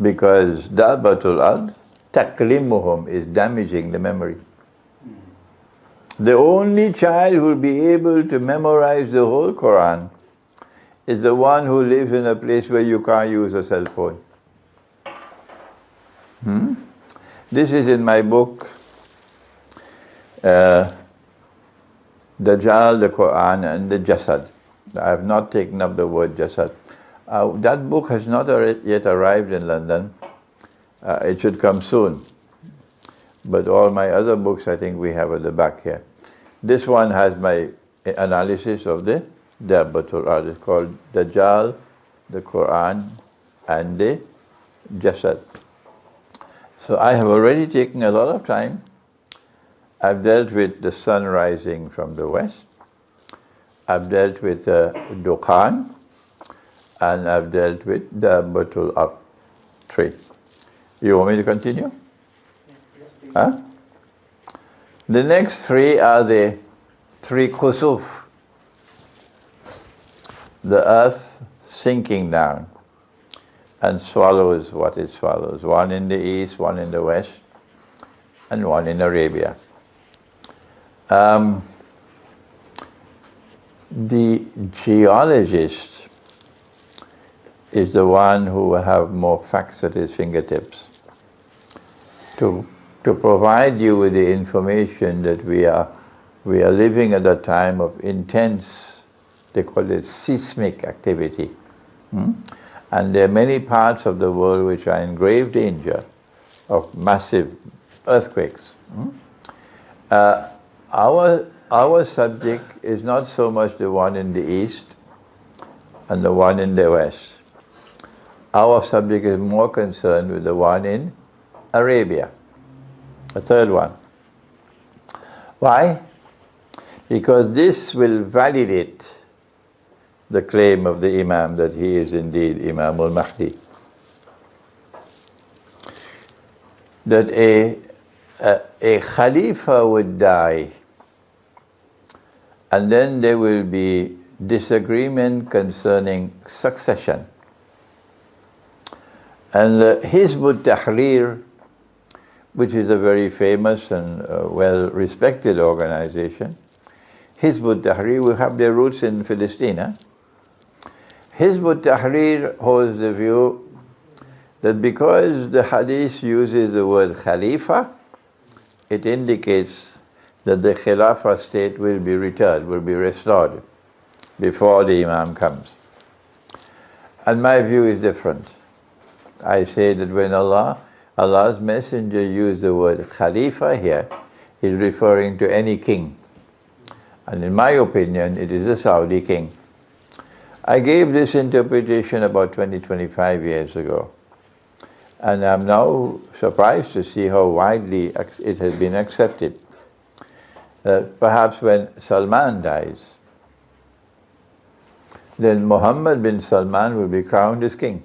Because Dabatul Ard, taklimuhum, is damaging the memory. The only child who will be able to memorize the whole Quran is the one who lives in a place where you can't use a cell phone. This is in my book, Dajjal, the Quran and the Jasad. I have not taken up the word Jasad. That book has not yet arrived in London. It should come soon. But all my other books I think we have at the back here. This one has my analysis of the Dabbatul Ard. It's called Dajjal, the Quran and the Jasad. So I have already taken a lot of time. I've dealt with the sun rising from the west. I've dealt with Dukhan. And I've dealt with Dabbatul Ard 3. You want me to continue? Huh? The next 3 are the 3 khusuf. The earth sinking down and swallows what it swallows. One in the east, one in the west, and one in Arabia. The geologist is the one who will have more facts at his fingertips to provide you with the information that we are living at a time of intense, they call it seismic activity. And there are many parts of the world which are in grave danger of massive earthquakes. Our subject is not so much the one in the east and the one in the west. Our subject is more concerned with the one in Arabia, the third one. Why? Because this will validate the claim of the Imam that he is indeed Imam al-Mahdi. That a Khalifa would die, and then there will be disagreement concerning succession. And the Hizb ut-Tahrir, which is a very famous and well-respected organization, Hizb ut-Tahrir will have their roots in Palestine. Hizb ut-Tahrir holds the view that because the hadith uses the word Khalifa, it indicates that the Khilafah state will be returned, will be restored before the Imam comes. And my view is different. I say that when Allah's Messenger used the word Khalifa here, he's referring to any king. And in my opinion, it is a Saudi king. I gave this interpretation about 20-25 years ago. And I'm now surprised to see how widely it has been accepted. Perhaps when Salman dies, then Muhammad bin Salman will be crowned as king.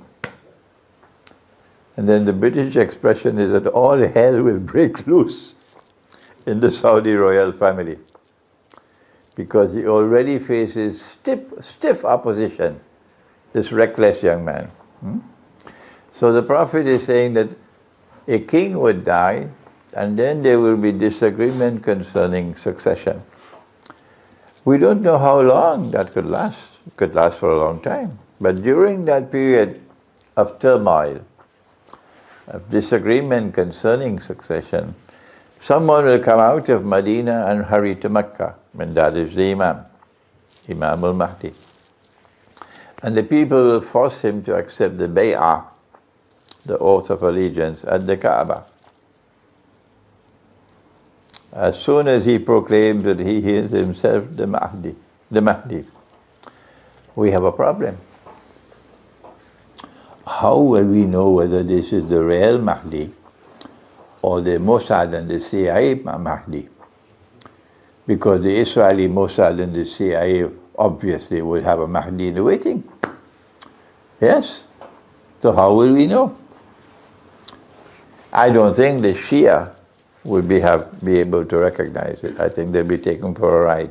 And then the British expression is that all hell will break loose in the Saudi royal family, because he already faces stiff opposition, this reckless young man. So the Prophet is saying that a king would die, and then there will be disagreement concerning succession. We don't know how long that could last. It could last for a long time. But during that period of turmoil, of disagreement concerning succession, someone will come out of Medina and hurry to Mecca, and that is the Imam al-Mahdi. And the people will force him to accept the bay'ah, the oath of allegiance, at the Kaaba. As soon as he proclaims that he is himself the Mahdi, we have a problem. how will we know whether this is the real Mahdi or the Mossad and the CIA Mahdi? Because the Israeli Mossad and the CIA obviously will have a Mahdi in the waiting. Yes? So how will we know? I don't think the Shia will be able to recognize it. I think they'll be taken for a ride.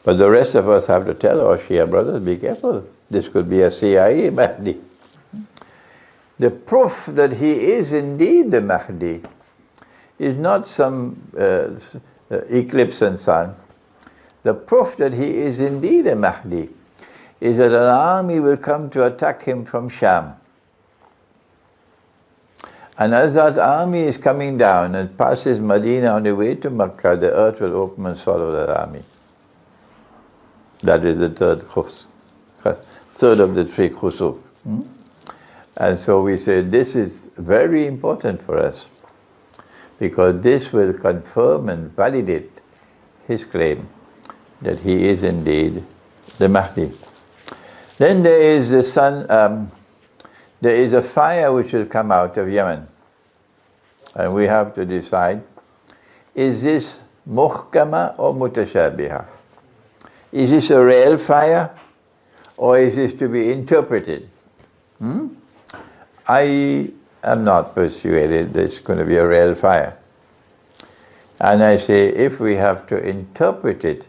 But the rest of us have to tell our Shia brothers, be careful. This could be a CIA Mahdi. The proof that he is indeed the Mahdi is not some eclipse and sun. The proof that he is indeed a Mahdi is that an army will come to attack him from Sham. And as that army is coming down and passes Medina on the way to Mecca, the earth will open and swallow that army. That is the third of the three khusuf. And so we say this is very important for us, because this will confirm and validate his claim that he is indeed the Mahdi. Then there is the sun, there is a fire which will come out of Yemen. And we have to decide, is this muhkama or mutashabiha? Is this a real fire or is this to be interpreted? I am not persuaded that it's going to be a real fire. And I say, if we have to interpret it,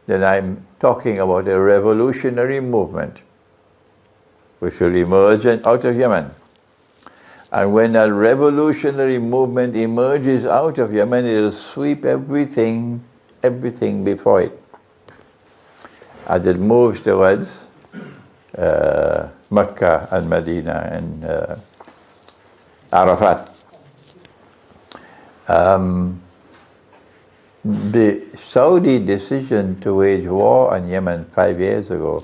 then I'm talking about a revolutionary movement which will emerge out of Yemen. And when a revolutionary movement emerges out of Yemen, it will sweep everything before it, as it moves towards Mecca and Medina and Arafat. The Saudi decision to wage war on Yemen 5 years ago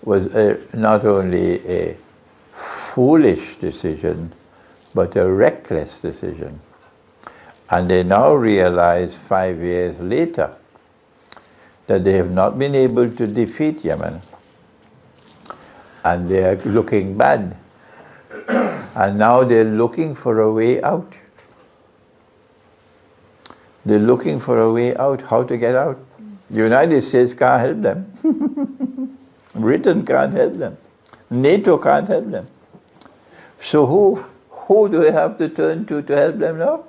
was not only a foolish decision, but a reckless decision. And they now realize 5 years later that they have not been able to defeat Yemen. And they are looking bad. And now they're looking for a way out. They're looking for a way out, how to get out. The United States can't help them. Britain can't help them. NATO can't help them. So who do they have to turn to help them now?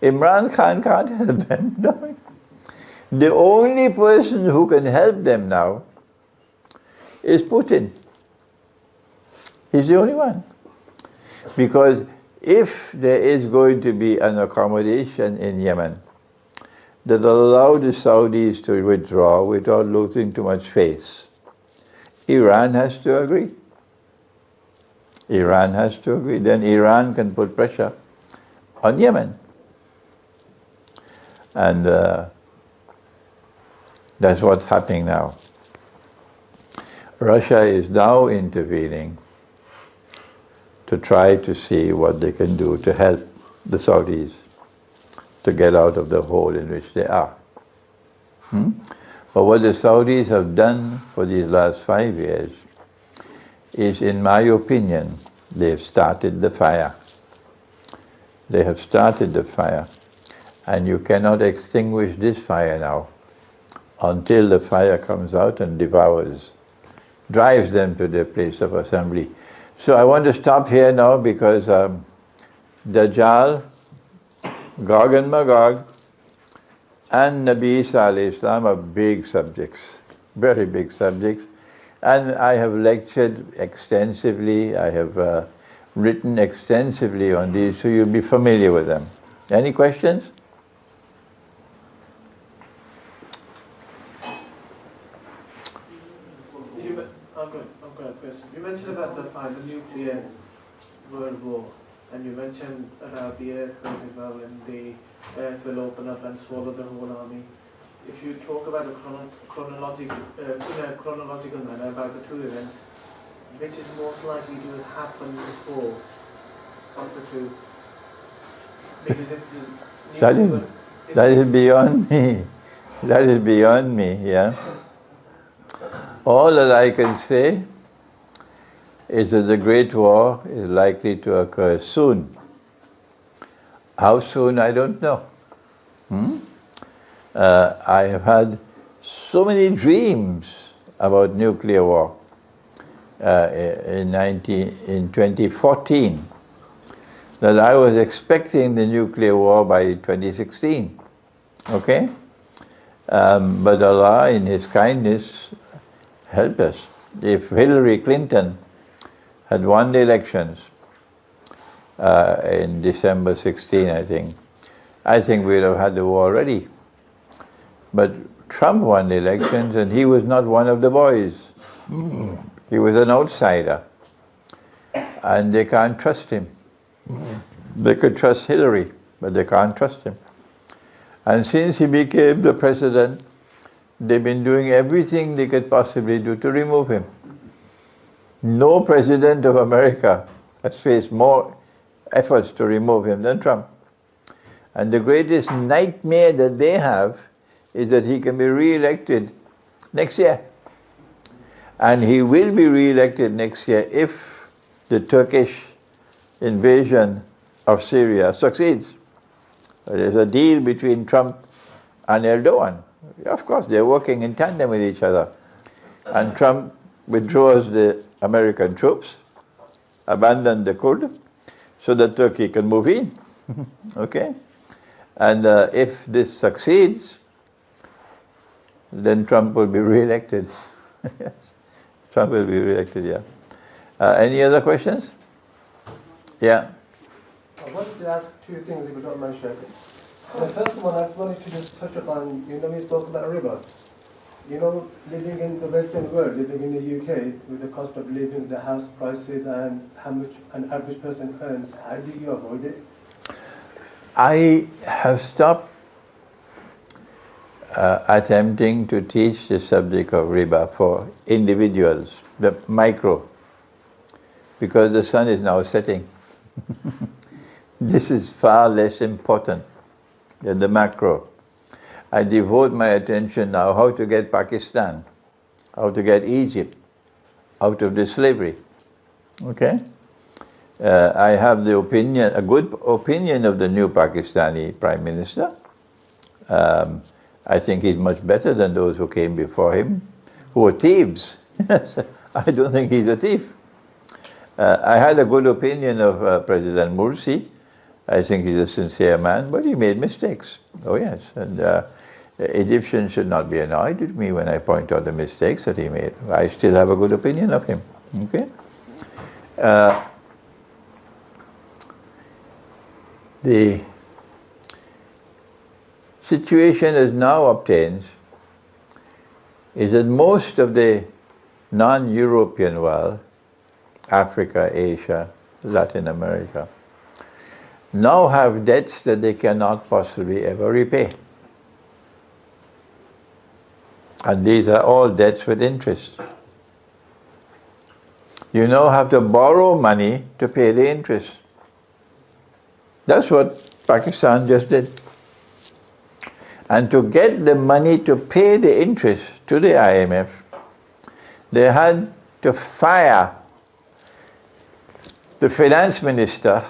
Imran Khan can't help them. No. The only person who can help them now is Putin. He's the only one. Because if there is going to be an accommodation in Yemen that will allow the Saudis to withdraw without losing too much face, Iran has to agree. Iran has to agree. Then Iran can put pressure on Yemen. And that's what's happening now. Russia is now intervening to try to see what they can do to help the Saudis to get out of the hole in which they are. But what the Saudis have done for these last 5 years is, in my opinion, they've started the fire. They have started the fire. And you cannot extinguish this fire now until the fire comes out and devours, drives them to their place of assembly. So I want to stop here now because Dajjal, Gog and Magog, and Nabi Isa alayhi Islam are big subjects, very big subjects. And I have lectured extensively, I have written extensively on these, so you'll be familiar with them. Any questions?
I've got a question. You mentioned about the nuclear world war, and you mentioned about the earthquake as well, and the earth will open up and swallow the whole army. If you talk about in a chronological manner about the two events, which is most likely to have happened before of the two? Because if the
that is beyond me. That is beyond me, yeah. All that I can say is that the Great War is likely to occur soon. How soon, I don't know. I have had so many dreams about nuclear war in 2014 that I was expecting the nuclear war by 2016. Okay? But Allah, in His kindness, helped us. If Hillary Clinton had won the elections in December 16, I think we'd have had the war ready. But Trump won the elections and he was not one of the boys. He was an outsider. And they can't trust him. They could trust Hillary, but they can't trust him. And since he became the president, they've been doing everything they could possibly do to remove him. No president of America has faced more efforts to remove him than Trump. And the greatest nightmare that they have is that he can be re-elected next year. And he will be re-elected next year if the Turkish invasion of Syria succeeds. There's a deal between Trump and Erdogan. Of course, they're working in tandem with each other. And Trump withdraws the American troops, abandons the Kurd, so that Turkey can move in. Okay? And if this succeeds, then Trump will be re-elected. Yes. Trump will be re-elected, yeah. Any other questions? Yeah.
I wanted to ask two things, if you don't mind, Sheikh. The first one, I just wanted to just touch upon, we spoke about riba. Living in the Western world, living in the UK, with the cost of living, the house prices, and how much an average person earns, how do you avoid it?
I have stopped attempting to teach the subject of riba for individuals, the micro, because the sun is now setting. This is far less important than the macro. I devote my attention now how to get Pakistan, how to get Egypt out of the slavery. Okay? I have the opinion, a good opinion of the new Pakistani Prime Minister. I think he's much better than those who came before him, who were thieves. I don't think he's a thief. I had a good opinion of President Morsi. I think he's a sincere man, but he made mistakes. Oh yes, and Egyptians should not be annoyed with me when I point out the mistakes that he made. I still have a good opinion of him. Okay. The situation as now obtains is that most of the non-European world, Africa, Asia, Latin America, now have debts that they cannot possibly ever repay. And these are all debts with interest. You now have to borrow money to pay the interest. That's what Pakistan just did. And to get the money to pay the interest to the IMF, they had to fire the finance minister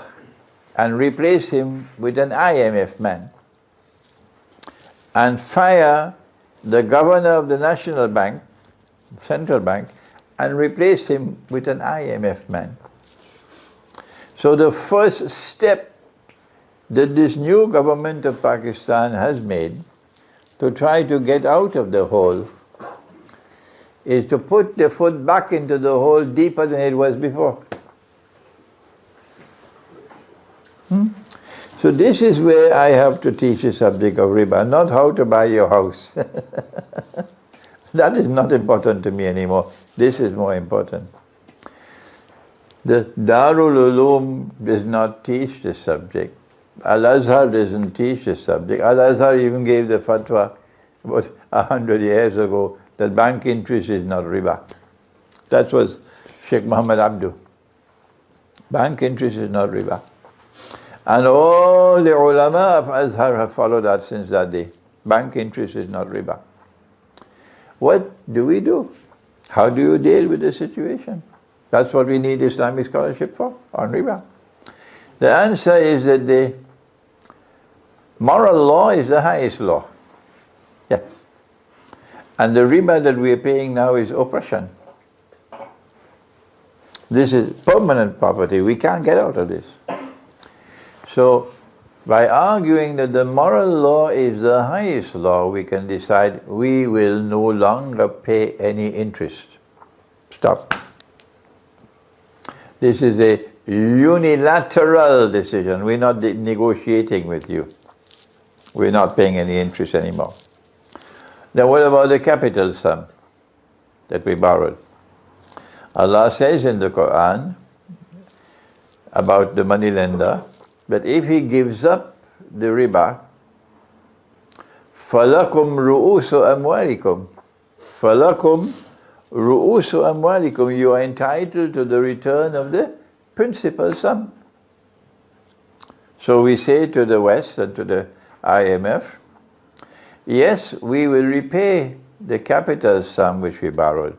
and replace him with an IMF man, and fire the governor of the National Bank, Central Bank, and replace him with an IMF man. So the first step that this new government of Pakistan has made to try to get out of the hole is to put the foot back into the hole deeper than it was before. So this is where I have to teach the subject of riba, not how to buy your house. That is not important to me anymore. This is more important. The Darul Uloom does not teach this subject. Al-Azhar doesn't teach this subject. Al-Azhar even gave the fatwa about 100 years ago that bank interest is not riba. That was Sheikh Muhammad Abdu. Bank interest is not riba. And all the ulama of Azhar have followed that since that day. Bank interest is not riba. What do we do? How do you deal with the situation? That's what we need Islamic scholarship for, on riba. The answer is that the moral law is the highest law. Yes. And the riba that we are paying now is oppression. This is permanent poverty. We can't get out of this. So, by arguing that the moral law is the highest law, we can decide we will no longer pay any interest. Stop. This is a unilateral decision. We're not negotiating with you. We're not paying any interest anymore. Then what about the capital sum that we borrowed? Allah says in the Quran about the moneylender that if he gives up the riba, فَلَكُمْ رُؤُوسُ أَمْوَالِكُمْ فَلَكُمْ رُؤُوسُ أَمْوَالِكُمْ, you are entitled to the return of the principal sum. So we say to the West and to the IMF, yes, we will repay the capital sum which we borrowed,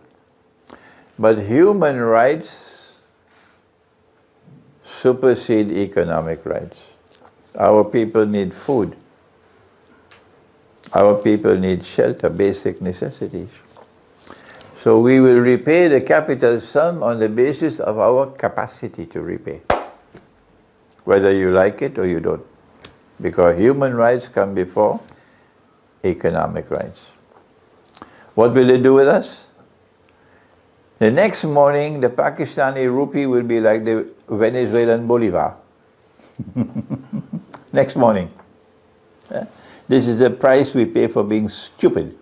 but human rights supersede economic rights. Our people need food. Our people need shelter, basic necessities. So we will repay the capital sum on the basis of our capacity to repay, whether you like it or you don't, because human rights come before economic rights. What will they do with us? The next morning, the Pakistani rupee will be like the Venezuelan bolivar. Next morning. This is the price we pay for being stupid.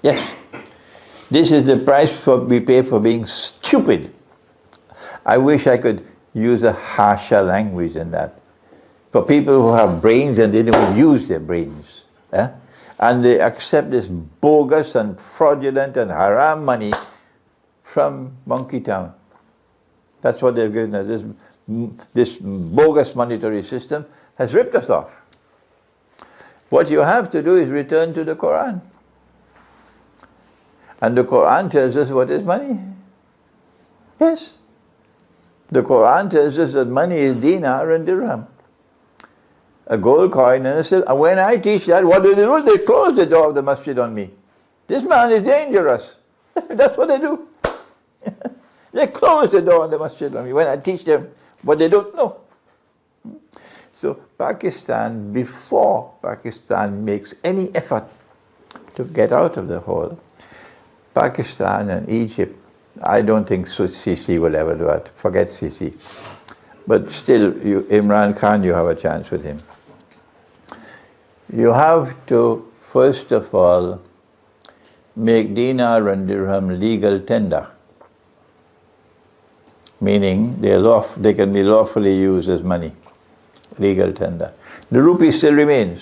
Yes. This is the price we pay for being stupid. I wish I could use a harsher language than that. For people who have brains and they don't use their brains. And they accept this bogus and fraudulent and haram money from Monkey Town. That's what they've given us. This bogus monetary system has ripped us off. What you have to do is return to the Quran. And the Quran tells us what is money. Yes. The Quran tells us that money is dinar and dirham. A gold coin and a silver. And when I teach that, what do? They close the door of the masjid on me. This man is dangerous. That's what they do. They close the door on the masjid on me when I teach them what they don't know. So Pakistan, before Pakistan makes any effort to get out of the hole, Pakistan and Egypt, I don't think Sisi will ever do it. Forget Sisi. But still, Imran Khan, you have a chance with him. You have to, first of all, make dinar and dirham legal tender. Meaning, they can be lawfully used as money. Legal tender. The rupee still remains.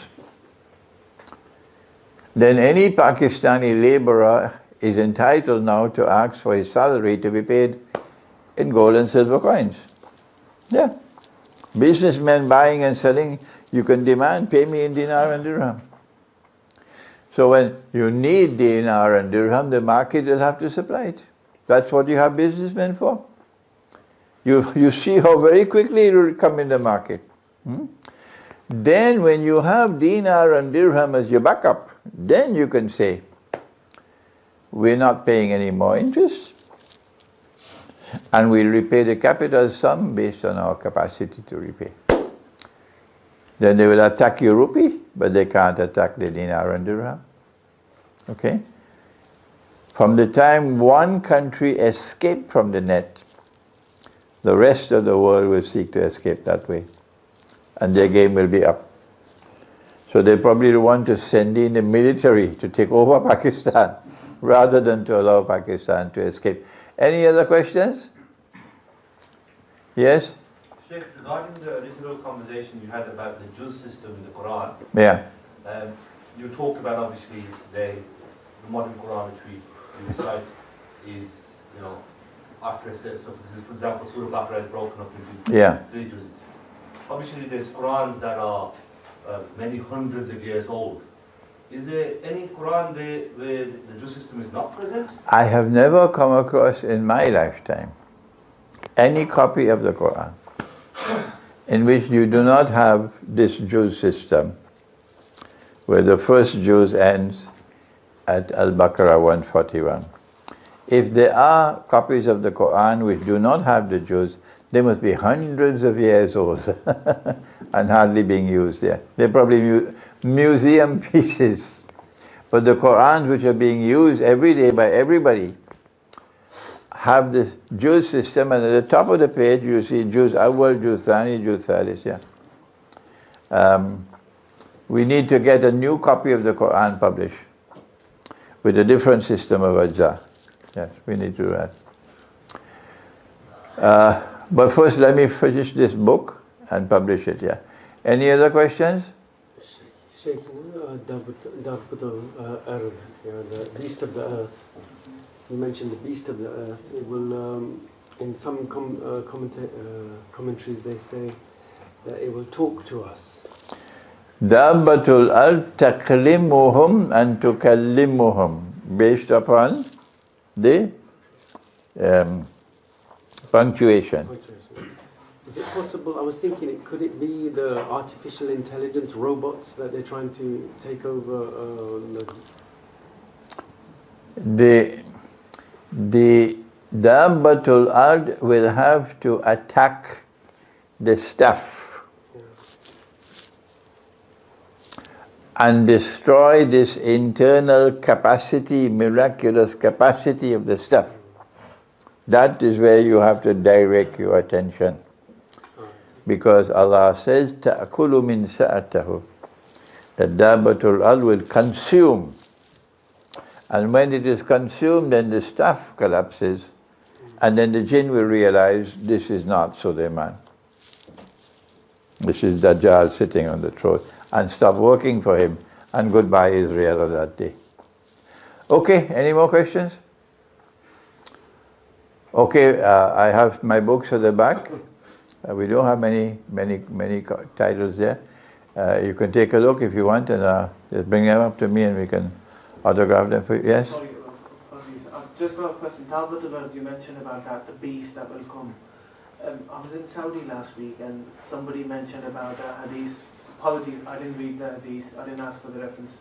Then any Pakistani laborer is entitled now to ask for his salary to be paid in gold and silver coins. Yeah. Businessmen buying and selling, you can demand, pay me in dinar and dirham. So when you need dinar and dirham, the market will have to supply it. That's what you have businessmen for. You see how very quickly it will come in the market. Then when you have dinar and dirham as your backup, then you can say, we're not paying any more interest, and we'll repay the capital sum based on our capacity to repay. Then they will attack your rupee, but they can't attack the dinar and dirham. Okay? From the time one country escaped from the net, the rest of the world will seek to escape that way. And their game will be up. So they probably want to send in the military to take over Pakistan, rather than to allow Pakistan to escape. Any other questions? Yes?
Sheikh, regarding the original conversation you had about the juz system in the Quran,
Yeah.
you talked about obviously the modern Quran which we recite is, after a set, so for example, Surah Baqarah is broken up into three juz's. Obviously there's Qurans that are many hundreds of years old. Is there any Quran there where the Jew system is not present?
I have never come across in my lifetime any copy of the Quran in which you do not have this Jew system, where the first Jews ends at Al-Baqarah 141. If there are copies of the Quran which do not have the Jews, they must be hundreds of years old and hardly being used there. They're probably museum pieces. But the Qurans which are being used every day by everybody have this Jews system, and at the top of the page you see Jews Awwal, Jews Thani, Jews Thalith, yeah. We need to get a new copy of the Quran published with a different system of ajza. Yes, we need to do that. But first let me finish this book and publish it, yeah. Any other questions?
Sheikh, Earth, the beast of the earth. You mentioned the beast of the earth. It will, in some commentaries they say that it will talk to us.
Dabbatul ard taklimuhum and tukallimuhum, based upon the punctuation.
Is it possible, I was thinking, could it be the artificial intelligence robots that they're trying to take over?
The Dabbatul ard will have to attack the stuff and destroy this internal capacity, miraculous capacity of the stuff. That is where you have to direct your attention. Because Allah says, تَأْكُلُ مِنْ سَأَتَهُ. The Dabbatul ard will consume. And when it is consumed, then the stuff collapses. And then the jinn will realize this is not Sulaiman. This is Dajjal sitting on the throne. And stop working for him. And goodbye Israel of that day. Okay, any more questions? Okay, I have my books at the back. We don't have many titles there. You can take a look if you want, and just bring them up to me and we can autograph them for you. Yes?
Sorry, I've just got a question. Talbot, you mentioned about that, the beast that will come. I was in Saudi last week and somebody mentioned about a hadith. Apologies, I didn't read the hadith, I didn't ask for the reference.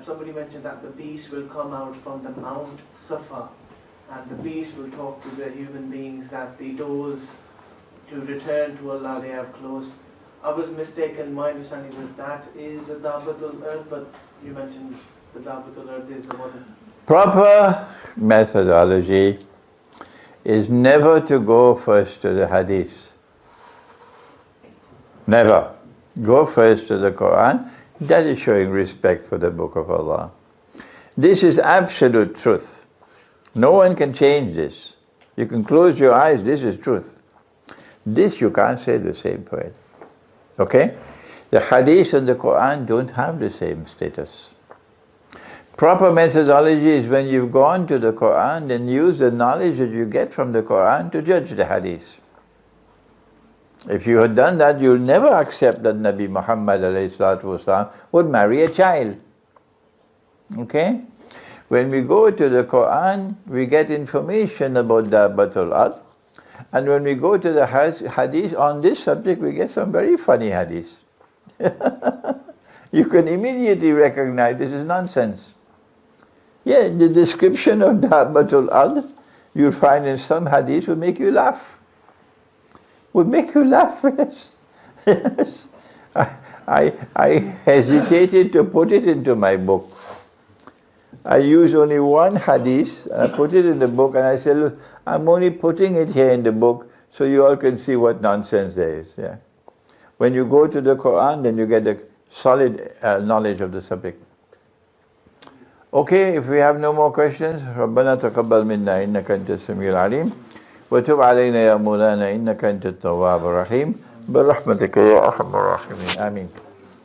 Somebody mentioned that the beast will come out from the Mount Safa, and the beast will talk to the human beings that the doors to return to Allah they have closed. I was mistaken, my understanding was that is the Dabbatul Ard, but you mentioned the Dabbatul Ard is the one.
Proper methodology is never to go first to the hadith. Never. Go first to the Quran. That is showing respect for the Book of Allah. This is absolute truth. No one can change this. You can close your eyes, this is truth. This you can't say the same for it. Okay? The hadith and the Quran don't have the same status. Proper methodology is when you've gone to the Quran, then use the knowledge that you get from the Quran to judge the hadith. If you had done that, you'll never accept that Nabi Muhammad ﷺ would marry a child. Okay? When we go to the Quran, we get information about Dabbatul ard. And when we go to the hadith on this subject, we get some very funny hadiths. You can immediately recognize this is nonsense. Yeah, the description of Dabbatul ard you'll find in some hadiths will make you laugh. Would make you laugh, yes. Yes. I hesitated to put it into my book. I used only one hadith, and I put it in the book, and I said, look, I'm only putting it here in the book so you all can see what nonsense there is. Yeah. When you go to the Quran, then you get a solid knowledge of the subject. Okay, if we have no more questions, رَبَّنَا تَقَبَّلْ مِنَّا إِنَّكَ أَنْتَ السَّمِيعُ الْعَلِيمُ وَتُبْ عَلَيْنَا يَا مَوْلَانَا إِنَّكَ أَنْتَ التَّوَّابُ الرَّحِيمُ بِرَحْمَتِكَ يَا أَرْحَمَ الرَّاحِمِينَ آمين.